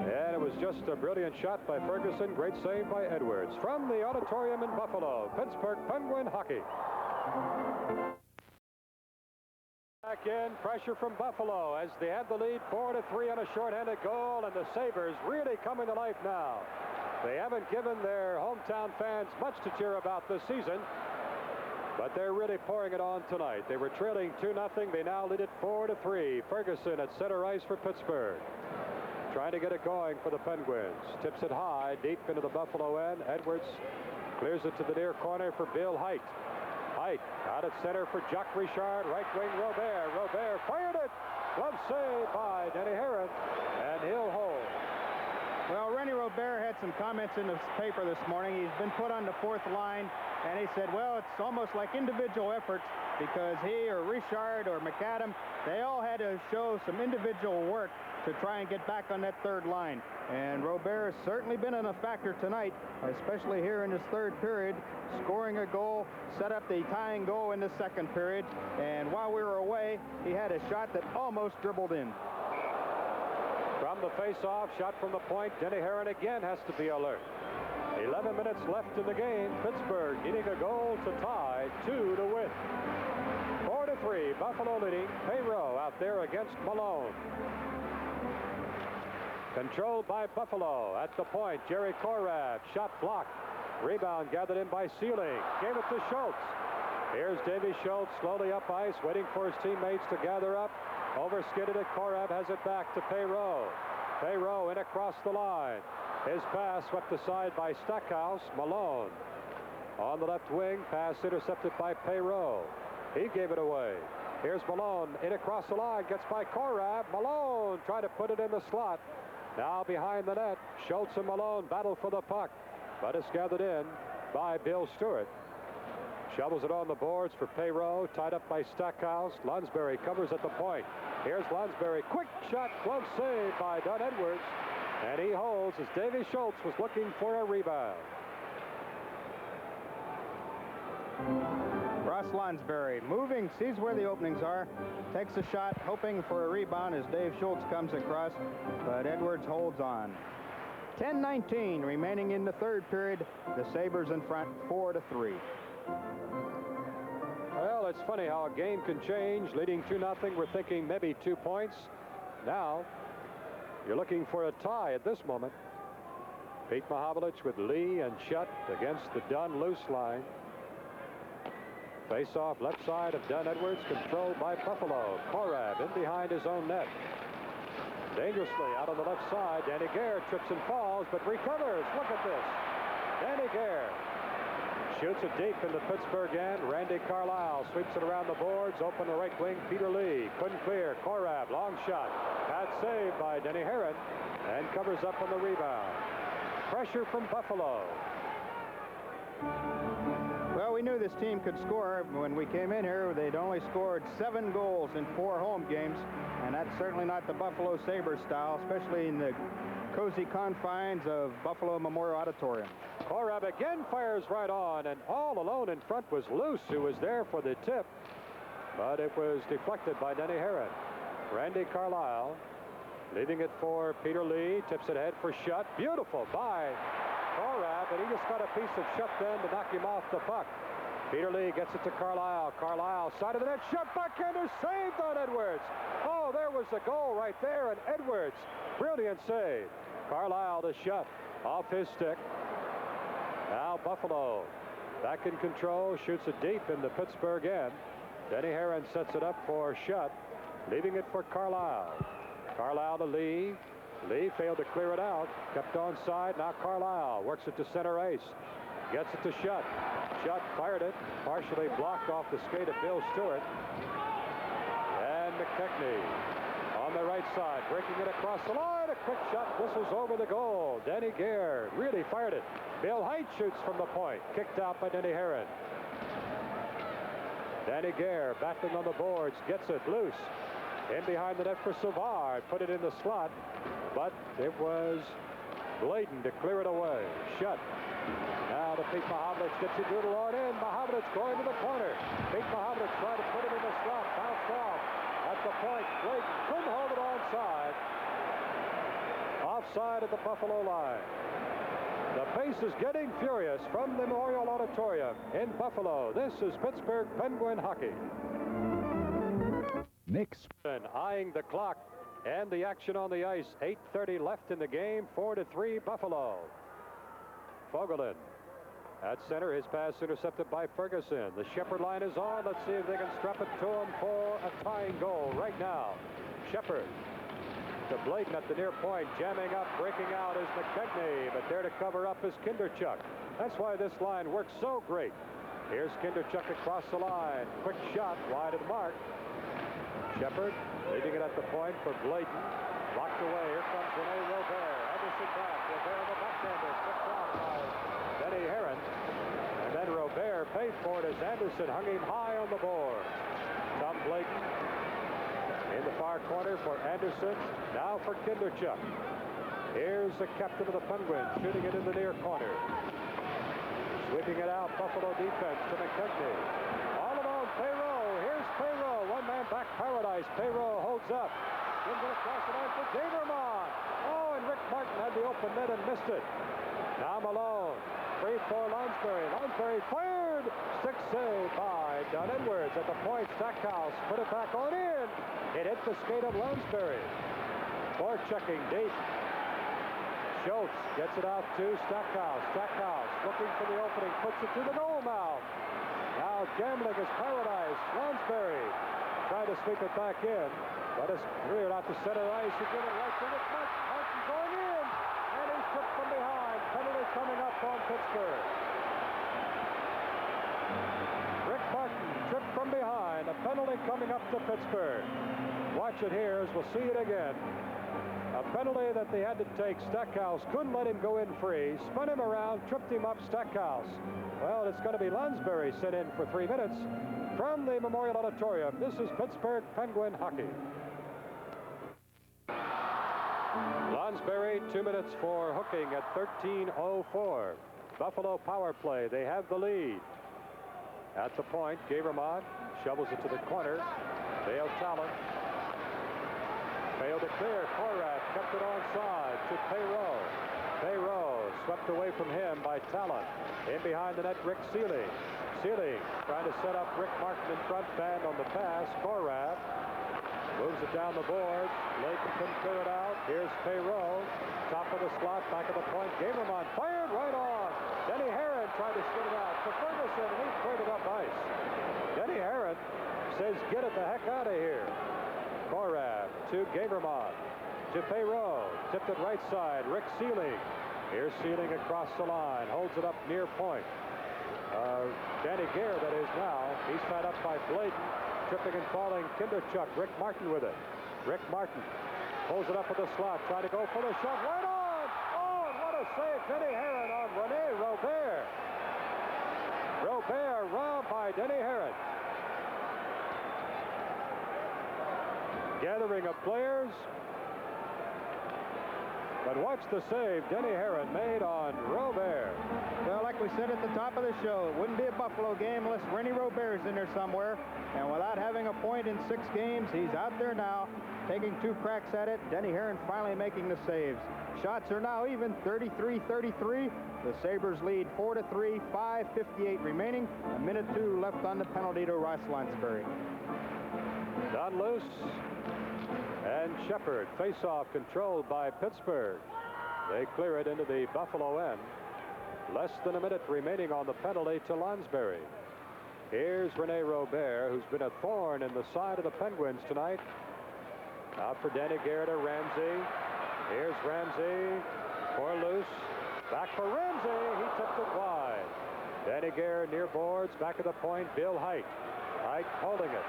and it was just a brilliant shot by Ferguson. Great save by Edwards. From the auditorium in Buffalo, Pittsburgh Penguin hockey. Back in, pressure from Buffalo as they had the lead 4-3 on a shorthanded goal, and the Sabres really coming to life now. They haven't given their hometown fans much to cheer about this season, but they're really pouring it on tonight. They were trailing 2-0. They now lead it 4-3. Ferguson at center ice for Pittsburgh, trying to get it going for the Penguins. Tips it high, deep into the Buffalo end. Edwards clears it to the near corner for Bill Height. Height out at center for Jacques Richard. Right wing Robert. Robert fired it. Glove save by Denny Herron, and he'll hold. Well, Rennie Robert had some comments in the paper this morning. He's been put on the fourth line, and he said, well, it's almost like individual efforts because he or Richard or McAdam, they all had to show some individual work to try and get back on that third line. And Robert has certainly been a factor tonight, especially here in this third period, scoring a goal, set up the tying goal in the second period, and while we were away, he had a shot that almost dribbled in. From the face-off, shot from the point, Denny Herron again has to be alert. 11 minutes left in the game. Pittsburgh needing a goal to tie, 2 to win. 4-3, Buffalo leading. Payroll out there against Malone. Controlled by Buffalo at the point. Jerry Korab, shot blocked. Rebound gathered in by Seelig. Gave it to Schultz. Here's Davy Schultz slowly up ice, waiting for his teammates to gather up. Overskidded it. Korab has it back to Payroll. Payroll in across the line. His pass swept aside by Stackhouse. Malone on the left wing. Pass intercepted by Payroll. He gave it away. Here's Malone in across the line. Gets by Korab. Malone trying to put it in the slot. Now behind the net. Schultz and Malone battle for the puck, but it's gathered in by Bill Stewart. Shovels it on the boards for Payroll. Tied up by Stackhouse. Lunsbury covers at the point. Here's Lunsbury. Quick shot. Glove save by Don Edwards. And he holds as Davy Schultz was looking for a rebound. Ross Lunsbury moving, sees where the openings are, takes a shot, hoping for a rebound as Dave Schultz comes across, but Edwards holds on. 10:19 remaining in the third period. The Sabres in front, 4-3. Well, it's funny how a game can change. Leading 2-0, we're thinking maybe 2 points. Now, you're looking for a tie at this moment. Pete Mahovlich with Lee and Shutt against the Dunn loose line. Face-off left side of Dunn Edwards, controlled by Buffalo. Korab in behind his own net. Dangerously out on the left side. Danny Gare trips and falls, but recovers. Look at this. Danny Gare shoots it deep in the Pittsburgh end. Randy Carlisle sweeps it around the boards. Open the right wing. Peter Lee couldn't clear. Korab, long shot. Pat saved by Denny Herron and covers up on the rebound. Pressure from Buffalo. Well, we knew this team could score. When we came in here, they'd only scored 7 goals in 4 home games, and that's certainly not the Buffalo Sabres style, especially in the cozy confines of Buffalo Memorial Auditorium. Korab again fires right on, and all alone in front was Luce, who was there for the tip, but it was deflected by Denny Herron. Randy Carlisle Leaving it for Peter Lee. Tips it ahead for Shutt. Beautiful by Korab, and he just got a piece of Shutt then to knock him off the puck. Peter Lee gets it to Carlisle. Carlisle, side of the net, shot backhander, saved on Edwards. Oh, there was the goal right there, and Edwards, brilliant save. Carlisle to Shutt, off his stick. Now Buffalo back in control, shoots it deep into Pittsburgh end. Denny Herron sets it up for Shutt, leaving it for Carlisle. Carlisle to Lee. Lee failed to clear it out, kept on side. Now Carlisle works it to center ice, gets it to Shutt. Shutt fired it, partially blocked off the skate of Bill Stewart. And McKechnie on the right side, breaking it across the line. A quick shot whistles over the goal. Danny Gare really fired it. Bill Height shoots from the point, kicked out by Denny Herron. Danny Gare battling on the boards, gets it loose. In behind the net for Savard, put it in the slot, but it was Bladen to clear it away. Shutt. Now to Pete Mahovlich, gets it doodle on in. Mahovlich going to the corner. Pete Mahovlich tried to put it in the slot, bounced off at the point. Bladen couldn't hold it onside. Offside at the Buffalo line. The pace is getting furious from the Memorial Auditorium in Buffalo. This is Pittsburgh Penguin hockey. Nick eyeing the clock and the action on the ice. 8:30 left in the game. 4-3 Buffalo. Fogelin at center. His pass intercepted by Ferguson. The Shepherd line is on. Let's see if they can strap it to him for a tying goal right now. Shepherd to Bladen at the near point. Jamming up, breaking out is McKechnie, but there to cover up is Kinderchuk. That's why this line works so great. Here's Kinderchuk across the line. Quick shot wide of the mark. Shepherd leading it at the point for Bladen. Locked away. Here comes Rene Robert. Anderson back. Robert on the backhander. Picked out by Denny Herron. And then Robert paid for it as Anderson hung him high on the board. Tom Bladen in the far corner for Anderson. Now for Kinderchuk. Here's the captain of the Penguins shooting it in the near corner. Sweeping it out. Buffalo defense to McKechnie. All alone, Perreault. Here's Perreault. One man back, Paradise. Perreault holds up. Gives it across the line for Gaberman. Oh, and Rick Martin had the open net and missed it. Now Malone. Free for Lonsbury. Lonsbury fired. Stick save by Don Edwards at the point. Stackhouse put it back on in. It hit the skate of Lonsbury. For checking deep. Schultz gets it out to Stackhouse. Stackhouse looking for the opening. Puts it to the goal mouth. Now gambling is Paradise. Lonsbury tried to sweep it back in, but it's cleared out to center ice. He did it right to Rick Martin. Martin going in, and he's tripped from behind. Penalty coming up on Pittsburgh. Rick Martin tripped from behind. A penalty coming up to Pittsburgh. Watch it here as we'll see it again. A penalty that they had to take. Stackhouse couldn't let him go in free. Spun him around, tripped him up. Stackhouse. Well, it's going to be Lonsbury sent in for 3 minutes from the Memorial Auditorium. This is Pittsburgh Penguin hockey. Lonsbury, 2 minutes for hooking at 13:04. Buffalo power play. They have the lead. At the point, Gaberman shovels it to the corner. Dale Talon failed to clear. Korath kept it onside to Perreault. Perreault swept away from him by Talon. In behind the net, Rick Sealing. Sealing trying to set up Rick Martin in front. Band on the pass. Korath moves it down the boards. Layton couldn't clear it out. Here's Perreault. Top of the slot, back of the point. Gaberman fired right on. Denny Herron tried to spin it out to Ferguson. He cleared it up ice. Denny Herron says, get it the heck out of here. Korath to Gaberman. To Perreault. Tipped it right side. Rick Sealing. Here's Sealing across the line. Holds it up near point. Danny Gare, that is now. He's tied up by Bladen. Tripping and falling. Kinderchuk. Rick Martin with it. Rick Martin pulls it up with the slot. Trying to go for the shot. Right on! Oh, and what a save. Denny Herron on Rene Robert. Robert robbed by Denny Herron. Gathering of players. But watch the save Denny Herron made on Robert. Well, like we said at the top of the show, it wouldn't be a Buffalo game unless Rennie Robert's in there somewhere. And without having a point in 6 games, he's out there now, taking 2 cracks at it. Denny Herron finally making the saves. Shots are now even, 33-33. The Sabres lead 4-3, 5:58 remaining. A minute 2 left on the penalty to Ross Lansbury. Done loose. And Shepard, face-off controlled by Pittsburgh. They clear it into the Buffalo end. Less than a minute remaining on the penalty to Lansbury. Here's Rene Robert, who's been a thorn in the side of the Penguins tonight. Out for Danny Gare to Ramsey. Here's Ramsey for loose. Back for Ramsey. He tipped it wide. Danny Gare near boards. Back at the point. Bill Height. Height holding it.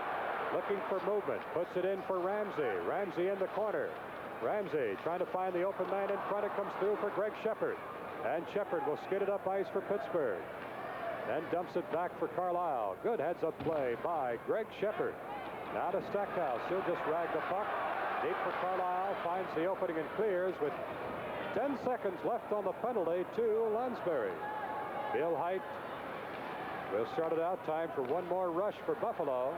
Looking for movement. Puts it in for Ramsey. Ramsey in the corner. Ramsey trying to find the open man in front. It comes through for Greg Shepard. And Shepard will skid it up ice for Pittsburgh. Then dumps it back for Carlisle. Good heads-up play by Greg Shepard. Now to Stackhouse. He'll just rag the puck. Deep for Carlisle. Finds the opening and clears with 10 seconds left on the penalty to Lansbury. Bill Height will start it out. Time for one more rush for Buffalo.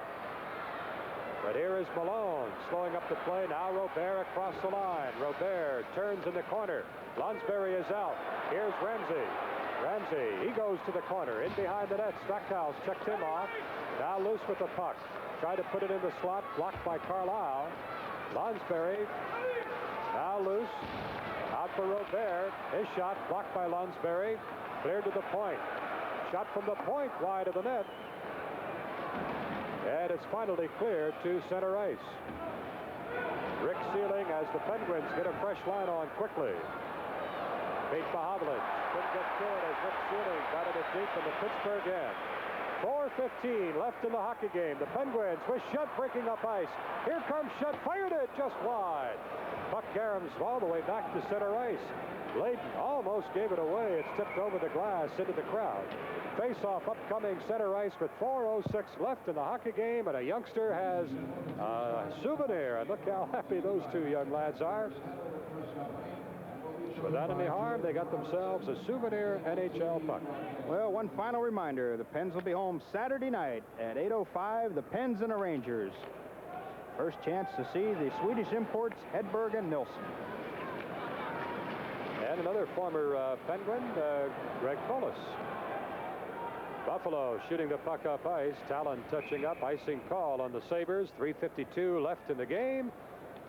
But here is Malone slowing up the play. Now Robert across the line. Robert turns in the corner. Lansbury is out. Here's Ramsey. Ramsey, he goes to the corner. In behind the net. Stackhouse checked him off. Now loose with the puck. Tried to put it in the slot. Blocked by Carlisle. Lansbury now loose. Out for Robert. His shot blocked by Lansbury. Cleared to the point. Shot from the point wide of the net. And it's finally cleared to center ice. Rick Sealing as the Penguins get a fresh line on quickly. Pete Mahovlich couldn't get to it as Rick Sealing got it deep in the Pittsburgh end. 4:15 left in the hockey game. The Penguins with Shutt breaking up ice. Here comes Shutt. Fired it just wide. Puck caroms all the way back to center ice. Layton almost gave it away. It's tipped over the glass into the crowd. Face-off upcoming center ice with 4:06 left in the hockey game, and a youngster has a souvenir. And look how happy those 2 young lads are. Without any harm, they got themselves a souvenir NHL puck. Well, one final reminder. The Pens will be home Saturday night at 8:05. The Pens and the Rangers. First chance to see the Swedish imports Hedberg and Nilsson. And another former Penguin, Greg Bolus. Buffalo shooting the puck up ice. Talon touching up. Icing call on the Sabres. 3:52 left in the game.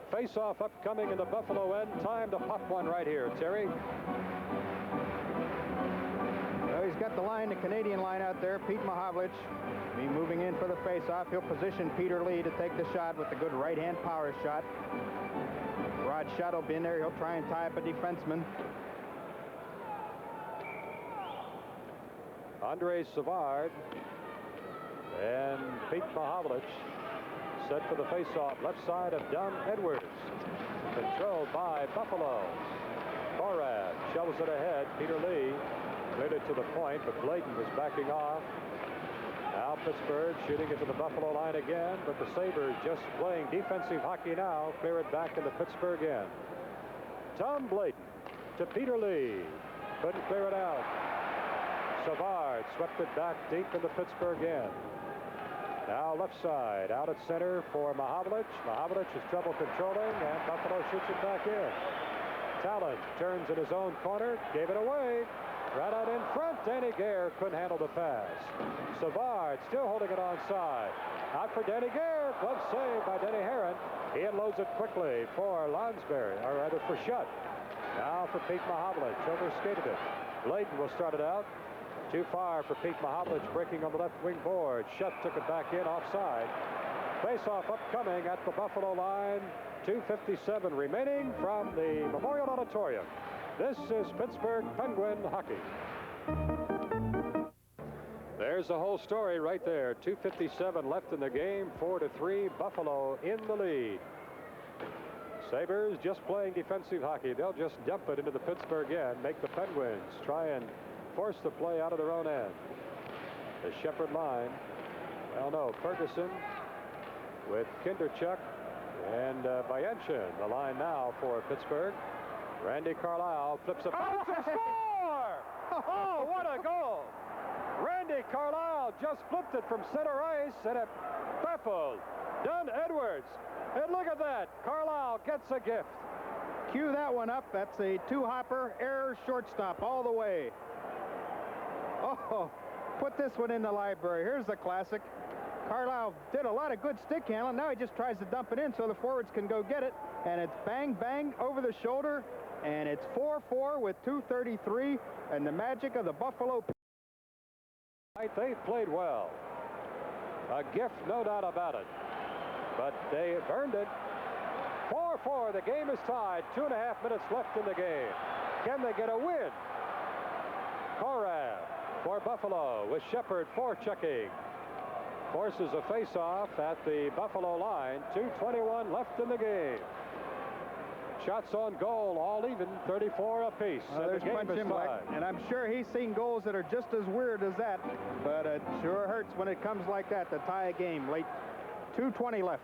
Face-off upcoming in the Buffalo end. Time to pop one right here, Terry. Well, he's got the line, the Canadian line out there. Pete Mahovlich be moving in for the face-off. He'll position Peter Lee to take the shot with a good right-hand power shot. Rod Shutt will be in there. He'll try and tie up a defenseman. Andre Savard and Pete Mahovlich set for the face-off left side of Don Edwards. Controlled by Buffalo. Corrad shovels it ahead. Peter Lee cleared it to the point, but Blayton was backing off. Now Pittsburgh shooting it to the Buffalo line again, but the Sabres just playing defensive hockey now. Clear it back in the Pittsburgh end. Tom Blayton to Peter Lee. Couldn't clear it out. Savard swept it back deep in the Pittsburgh end. Now left side, out at center for Mahovlich. Mahovlich has trouble controlling, and Buffalo shoots it back in. Talon turns in his own corner, gave it away. Right out in front, Danny Gare couldn't handle the pass. Savard still holding it onside. Out for Danny Gare, glove save by Denny Herron. He unloads it quickly for Lansbury, or rather for Shutt. Now for Pete Mahovlich, overskated it. Layton will start it out. Too far for Pete Mahovlich, breaking on the left wing board. Shutt took it back in offside. Face-off upcoming at the Buffalo line. 2:57 remaining from the Memorial Auditorium. This is Pittsburgh Penguin hockey. There's the whole story right there. 2:57 left in the game. 4-3, Buffalo in the lead. Sabres just playing defensive hockey. They'll just dump it into the Pittsburgh end, make the Penguins try and force the play out of their own end. The Shepard line. Well, no, Ferguson with Kinderchuk and Bayenchin. The line now for Pittsburgh. Randy Carlisle flips a pass and score! Oh, what a goal! Randy Carlisle just flipped it from center ice, and it baffled Dunn Edwards. And look at that. Carlisle gets a gift. Cue that one up. That's a two-hopper error shortstop all the way. Oh, put this one in the library. Here's the classic. Carlisle did a lot of good stick handling. Now he just tries to dump it in so the forwards can go get it. And it's bang, bang over the shoulder. And it's 4-4 with 2:33. And the magic of the Buffalo. They played well. A gift, no doubt about it. But they have earned it. 4-4. The game is tied. 2.5 minutes left in the game. Can they get a win? Korab for Buffalo with Shepard forechecking. Forces a face-off at the Buffalo line. 2:21 left in the game. Shots on goal, all even, 34 apiece. And the game is tied. And I'm sure he's seen goals that are just as weird as that. But it sure hurts when it comes like that to tie a game late. 2:20 left.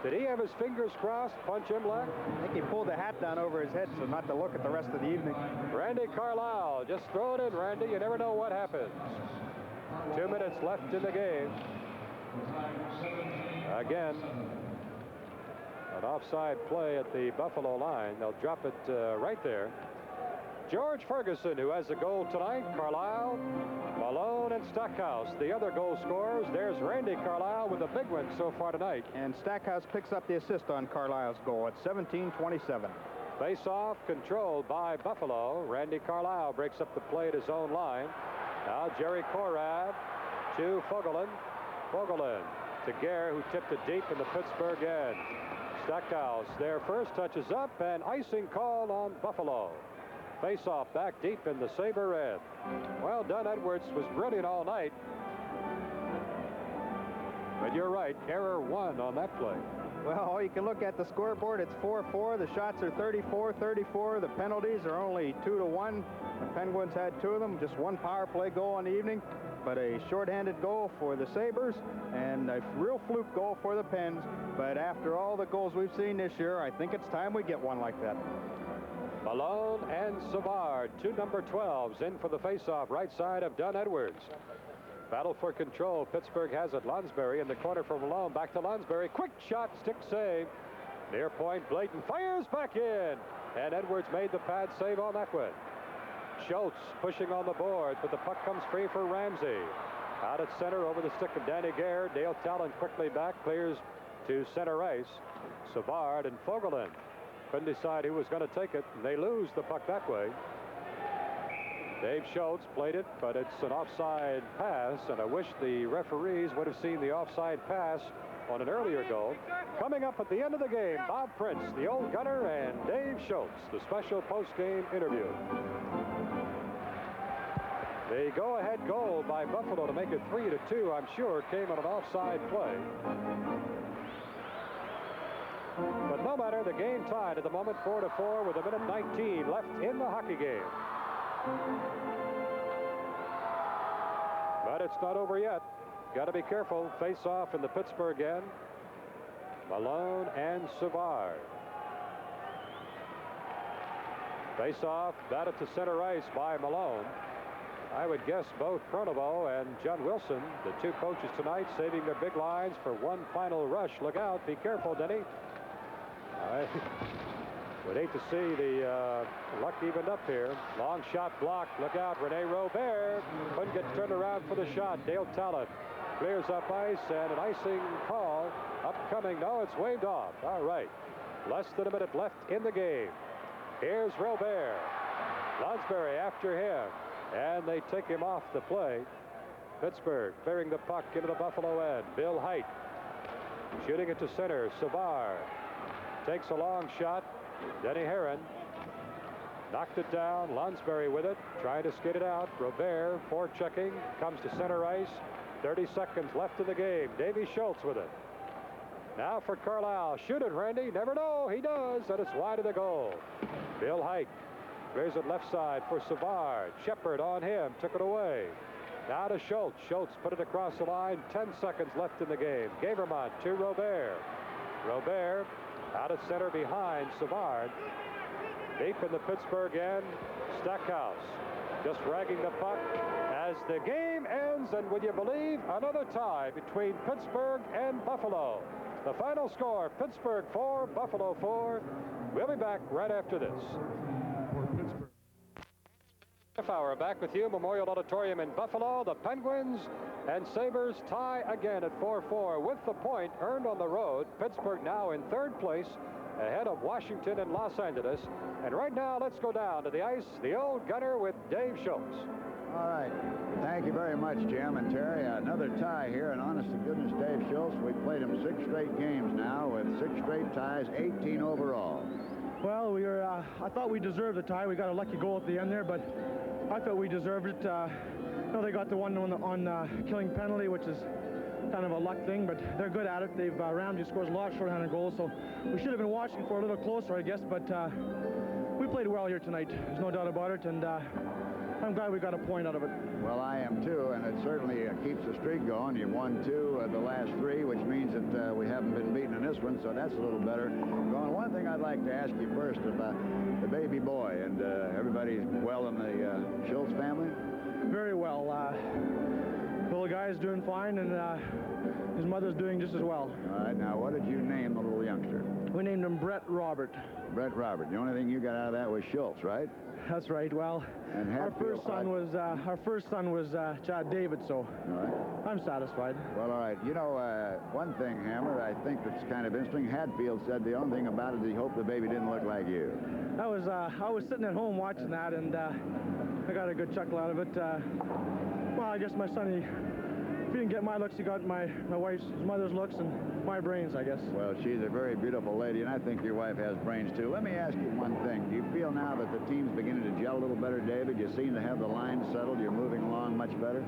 Did he have his fingers crossed, Punch Imlach? I think he pulled the hat down over his head so not to look at the rest of the evening. Randy Carlisle, just throw it in, Randy. You never know what happens. 2 minutes left in the game. Again, an offside play at the Buffalo line. They'll drop it right there. George Ferguson, who has a goal tonight. Carlisle, Malone, and Stackhouse, the other goal scorers. There's Randy Carlisle with a big one so far tonight. And Stackhouse picks up the assist on Carlisle's goal at 17:27. Face-off controlled by Buffalo. Randy Carlisle breaks up the play at his own line. Now Jerry Korab to Fogelin. Fogelin to Gare, who tipped it deep in the Pittsburgh end. Stackhouse there first, touches up, and icing called on Buffalo. Face-off back deep in the Sabre end. Well, Dunn Edwards was brilliant all night. But you're right, error 1 on that play. Well, you can look at the scoreboard. It's 4-4. The shots are 34-34. The penalties are only 2-1. The Penguins had 2 of them. Just 1 power play goal on the evening. But a shorthanded goal for the Sabres and a real fluke goal for the Pens. But after all the goals we've seen this year, I think it's time we get one like that. Malone and Savard, 2 number 12s in for the faceoff, right side of Dunn Edwards. Battle for control. Pittsburgh has it. Lonsberry in the corner for Malone. Back to Lonsberry. Quick shot, stick save. Near point, Blayton fires back in. And Edwards made the pad save on that one. Schultz pushing on the boards, but the puck comes free for Ramsey. Out at center over the stick of Danny Gare. Dale Talon quickly back, clears to center ice. Savard and Fogelin couldn't decide who was going to take it. They lose the puck that way. Dave Schultz played it, but it's an offside pass, and I wish the referees would have seen the offside pass on an earlier goal. Coming up at the end of the game, Bob Prince, the old gunner, and Dave Schultz, the special post-game interview. The go-ahead goal by Buffalo to make it 3-2, I'm sure, came on an offside play. But no matter, the game tied at the moment, 4-4, with 1:19 left in the hockey game. But it's not over yet. Got to be careful. Face off in the Pittsburgh end. Malone and Savard. Face off, batted to center ice by Malone. I would guess both Pronovo and John Wilson, the 2 coaches tonight, saving their big lines for one final rush. Look out. Be careful, Denny. I would hate to see the luck evened up here. Long shot blocked. Look out. Rene Robert couldn't get turned around for the shot. Dale Talon clears up ice, and an icing call upcoming. No, it's waved off. All right. Less than a minute left in the game. Here's Robert. Lonsberry after him, and they take him off the play. Pittsburgh clearing the puck into the Buffalo end. Bill Height shooting it to center. Savard takes a long shot. Denny Herron knocked it down. Lonsberry with it, trying to skid it out. Robert forechecking, comes to center ice. 30 seconds left in the game. Davy Schultz with it. Now for Carlisle. Shoot it, Randy. Never know. He does, and it's wide of the goal. Bill Height clears it left side for Savard. Shepard on him, took it away. Now to Schultz. Schultz put it across the line. 10 seconds left in the game. Gavermont to Robert. Robert out at center behind Savard. deep in the Pittsburgh end. Stackhouse just ragging the puck as the game ends, and would you believe, another tie between Pittsburgh and Buffalo. The final score, Pittsburgh 4, Buffalo 4. We'll be back right after this. Half hour back with you, Memorial Auditorium in Buffalo. The Penguins and Sabres tie again at 4-4 with the point earned on the road. Pittsburgh now in third place, ahead of Washington and Los Angeles. And right now, let's go down to the ice, the old gunner with Dave Schultz. All right. Thank you very much, Jim and Terry. Another tie here, and honest to goodness, Dave Schultz, we've played him 6 straight games now with 6 straight ties, 18 overall. Well, I thought we deserved the tie. We got a lucky goal at the end there, but I thought we deserved it. They got the one on killing penalty, which is kind of a luck thing, but they're good at it. Ramsey scores a lot of shorthanded goals, so we should have been watching for a little closer, I guess, but we played well here tonight. There's no doubt about it, and I'm glad we got a point out of it. Well, I am too, and it certainly keeps the streak going. You've won 2 of the last 3, which means that we haven't been beaten in this one, so that's a little better going. One thing I'd like to ask you first about the baby boy, and everybody well in the Schultz family? Very well. Little guy's doing fine, and his mother's doing just as well. All right, now what did you name the little youngster? We named him Brett Robert. Brett Robert. The only thing you got out of that was Schultz, right? That's right. Well, and our first son was Chad David, so all right. I'm satisfied. Well, all right. You know, one thing, Hammer, I think that's kind of interesting. Hatfield said the only thing about it is he hoped the baby didn't look like you. I was sitting at home watching that, and I got a good chuckle out of it. Well, I guess my son, if he didn't get my looks, he got my wife's, his mother's looks, and my brains, I guess. Well, she's a very beautiful lady, and I think your wife has brains, too. Let me ask you one thing. Do you feel now that the team's beginning to gel a little better, David? You seem to have the line settled. You're moving along much better?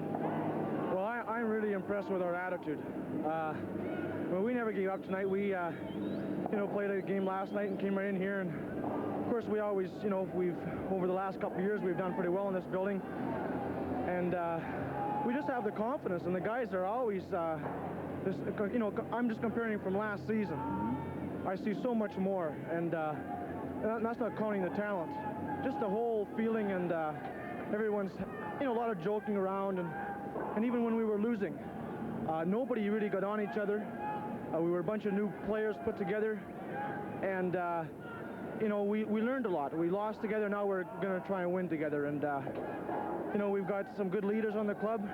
Well, I'm really impressed with our attitude. Well, we never gave up tonight. We, played a game last night and came right in here, and of course, we always, over the last couple of years, we've done pretty well in this building, and we just have the confidence, and the guys are always, I'm just comparing from last season. I see so much more, and that's not counting the talent. Just the whole feeling, and everyone's, a lot of joking around, and even when we were losing, nobody really got on each other. We were a bunch of new players put together, and we learned a lot. We lost together, now we're going to try and win together, and we've got some good leaders on the club,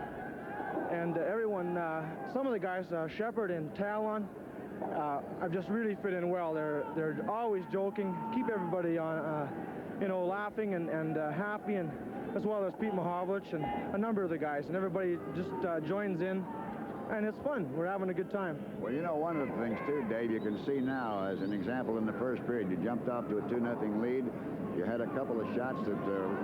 and everyone, some of the guys, Shepard and Talon, have just really fit in well. They're always joking, keep everybody on, laughing and happy, and as well as Pete Mahovlich and a number of the guys, and everybody just joins in. And it's fun. We're having a good time. Well, one of the things, too, Dave, you can see now, as an example, in the first period, you jumped off to a 2-0 lead. You had a couple of shots that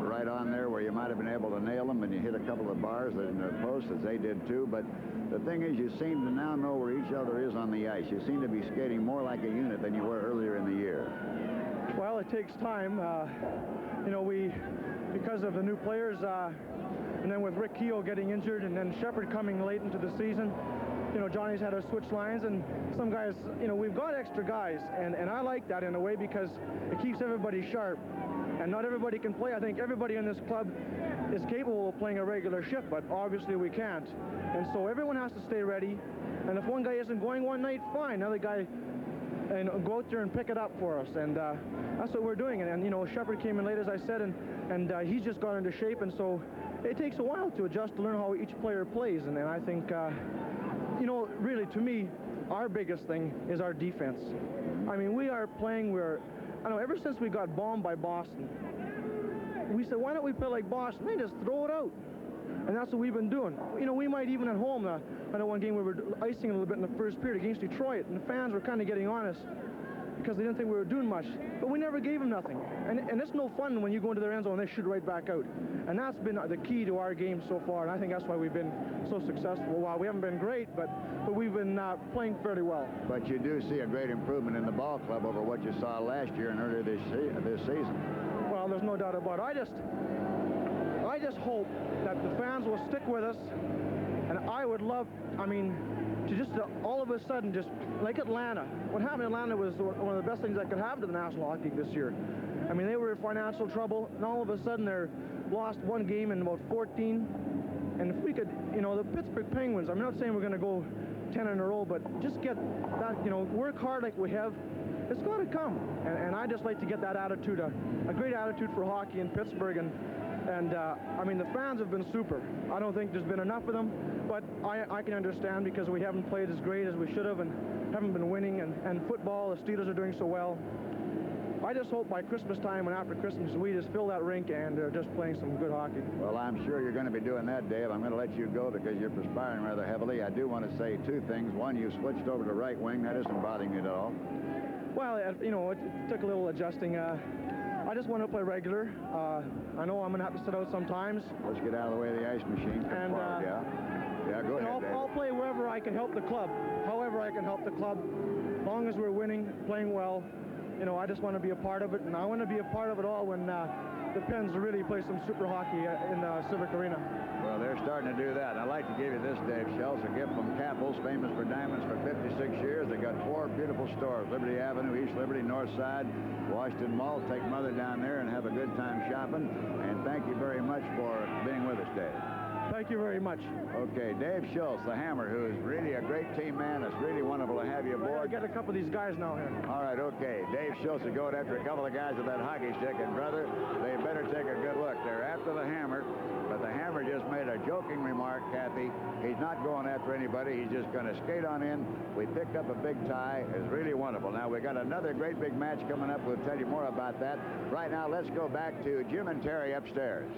right on there where you might have been able to nail them, and you hit a couple of bars in the post, as they did, too. But the thing is, you seem to now know where each other is on the ice. You seem to be skating more like a unit than you were earlier in the year. Well, it takes time. Because of the new players, and then with Rick Keogh getting injured, and then Shepard coming late into the season, Johnny's had to switch lines, and some guys, we've got extra guys, and I like that in a way because it keeps everybody sharp, and not everybody can play. I think everybody in this club is capable of playing a regular shift, but obviously we can't, and so everyone has to stay ready, and if one guy isn't going one night, fine, another guy go out there and pick it up for us, and that's what we're doing, and Shepard came in late, as I said, and he's just got into shape, and so it takes a while to adjust to learn how each player plays, and I think, really, to me, our biggest thing is our defense. I mean, we are playing ever since we got bombed by Boston, we said, why don't we play like Boston? They just throw it out. And that's what we've been doing. We might even at home, I know one game we were icing a little bit in the first period against Detroit, and the fans were kind of getting on us because they didn't think we were doing much. But we never gave them nothing. And it's no fun when you go into their end zone and they shoot right back out. And that's been the key to our game so far, and I think that's why we've been so successful. Well, we haven't been great, but we've been playing fairly well. But you do see a great improvement in the ball club over what you saw last year and earlier this season. Well, there's no doubt about it. I just hope that the fans will stick with us, and I would love, to just all of a sudden, just like Atlanta. What happened in Atlanta was one of the best things that could happen to the National Hockey League this year. I mean, they were in financial trouble, and all of a sudden they're lost one game in about 14. And if we could, you know, the Pittsburgh Penguins, I'm not saying we're going to go 10 in a row, but just get that, you know, work hard like we have. It's got to come. And I just like to get that attitude, a great attitude for hockey in Pittsburgh. And I mean, the fans have been super. I don't think there's been enough of them, but I can understand because we haven't played as great as we should have and haven't been winning. And football, the Steelers are doing so well. I just hope by Christmas time and after Christmas, we just fill that rink and are just playing some good hockey. Well, I'm sure you're going to be doing that, Dave. I'm going to let you go because you're perspiring rather heavily. I do want to say two things. One, you switched over to right wing. That isn't bothering you at all. Well, you know, it took a little adjusting. I just want to play regular. I know I'm going to have to sit out sometimes. Let's get out of the way of the ice machine. And yeah, go ahead, Dave. I'll play wherever I can help the club. However I can help the club. As long as we're winning, playing well, you know, I just want to be a part of it, and I want to be a part of it all when the Pens really play some super hockey in the Civic Arena. Well, they're starting to do that. I'd like to give you this, Dave Schultz, a gift from Capples, famous for diamonds for 56 years. They got 4 beautiful stores, Liberty Avenue, East Liberty, North Side, Washington Mall. Take Mother down there and have a good time shopping. And thank you very much for being with us, Dave. Thank you very much. Okay, Dave Schultz, the Hammer, who is really a great team man. It's really wonderful to have you aboard. I'll get a couple of these guys now here. All right, okay. Dave Schultz is going after a couple of guys with that hockey stick, and brother, they better take a good look. They're after the Hammer, but the Hammer just made a joking remark, Kathy. He's not going after anybody. He's just going to skate on in. We picked up a big tie. It's really wonderful. Now, we got another great big match coming up. We'll tell you more about that. Right now, let's go back to Jim and Terry upstairs.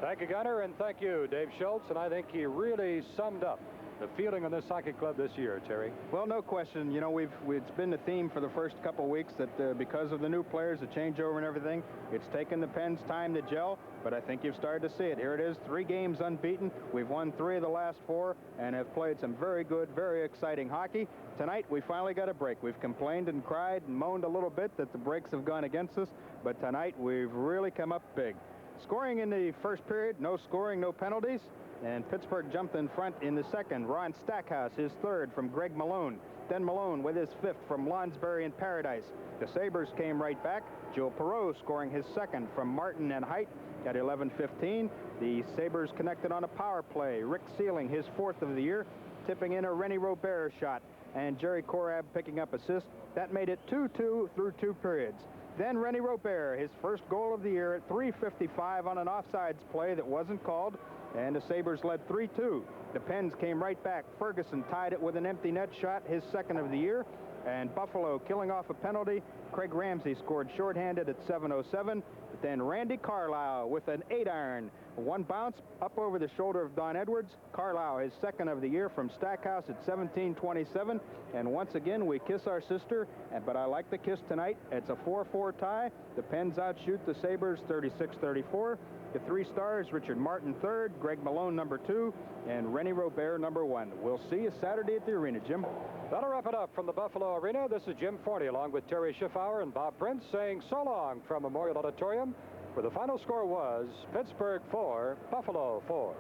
Thank you, Gunner, and thank you, Dave Schultz. And I think he really summed up the feeling of this hockey club this year, Terry. Well, no question. You know, it's been the theme for the first couple of weeks that because of the new players, the changeover and everything, it's taken the Pens time to gel, but I think you've started to see it. Here it is, 3 games unbeaten. We've won 3 of the last 4 and have played some very good, very exciting hockey. Tonight, we finally got a break. We've complained and cried and moaned a little bit that the breaks have gone against us, but tonight we've really come up big. Scoring in the first period, no scoring, no penalties. And Pittsburgh jumped in front in the second. Ron Stackhouse, his 3rd from Greg Malone. Then Malone with his 5th from Lonsberry and Paradise. The Sabres came right back. Joe Perreault scoring his 2nd from Martin and Height at 11:15. The Sabres connected on a power play. Rick Sealing, his 4th of the year, tipping in a Rennie Robert shot. And Jerry Korab picking up assist. That made it 2-2 through 2 periods. Then Rennie Robert, his first goal of the year at 3:55 on an offsides play that wasn't called, and the Sabres led 3-2. The Pens came right back. Ferguson tied it with an empty net shot, his 2nd of the year, and Buffalo killing off a penalty. Craig Ramsey scored shorthanded at 7:07. But then Randy Carlisle with an 8-iron. One bounce up over the shoulder of Don Edwards. Carlisle, his 2nd of the year from Stackhouse at 17:27. And once again, we kiss our sister, but I like the kiss tonight. It's a 4-4 tie. The Pens outshoot the Sabres 36-34. The 3 stars, Richard Martin 3rd, Greg Malone number 2, and Rennie Robert number 1. We'll see you Saturday at the arena, Jim. That'll wrap it up from the Buffalo Arena. This is Jim Forney along with Terry Schiffauer and Bob Prince saying so long from Memorial Auditorium, where the final score was Pittsburgh 4, Buffalo 4.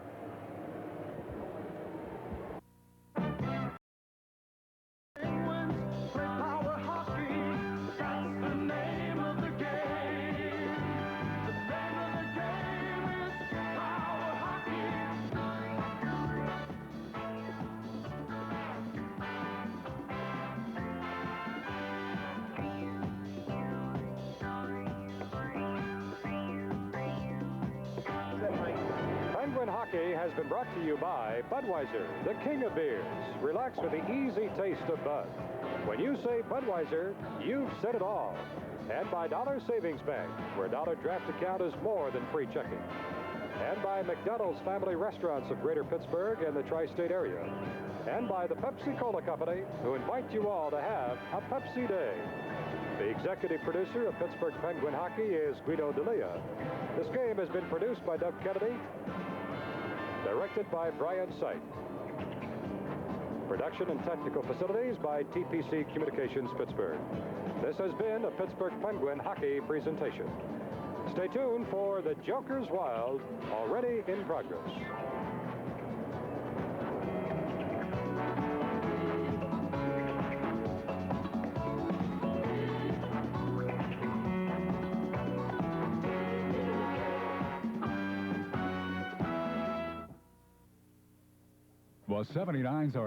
Hockey has been brought to you by Budweiser, the king of beers. Relax with the easy taste of Bud. When you say Budweiser, you've said it all. And by Dollar Savings Bank, where a dollar draft account is more than free checking. And by McDonald's family restaurants of Greater Pittsburgh and the tri-state area. And by the Pepsi-Cola Company, who invite you all to have a Pepsi Day. The executive producer of Pittsburgh Penguin Hockey is Guido D'Elia. This game has been produced by Doug Kennedy, directed by Brian Sight. Production and technical facilities by TPC Communications Pittsburgh. This has been a Pittsburgh Penguin Hockey presentation. Stay tuned for The Joker's Wild, already in progress. Well, 79s are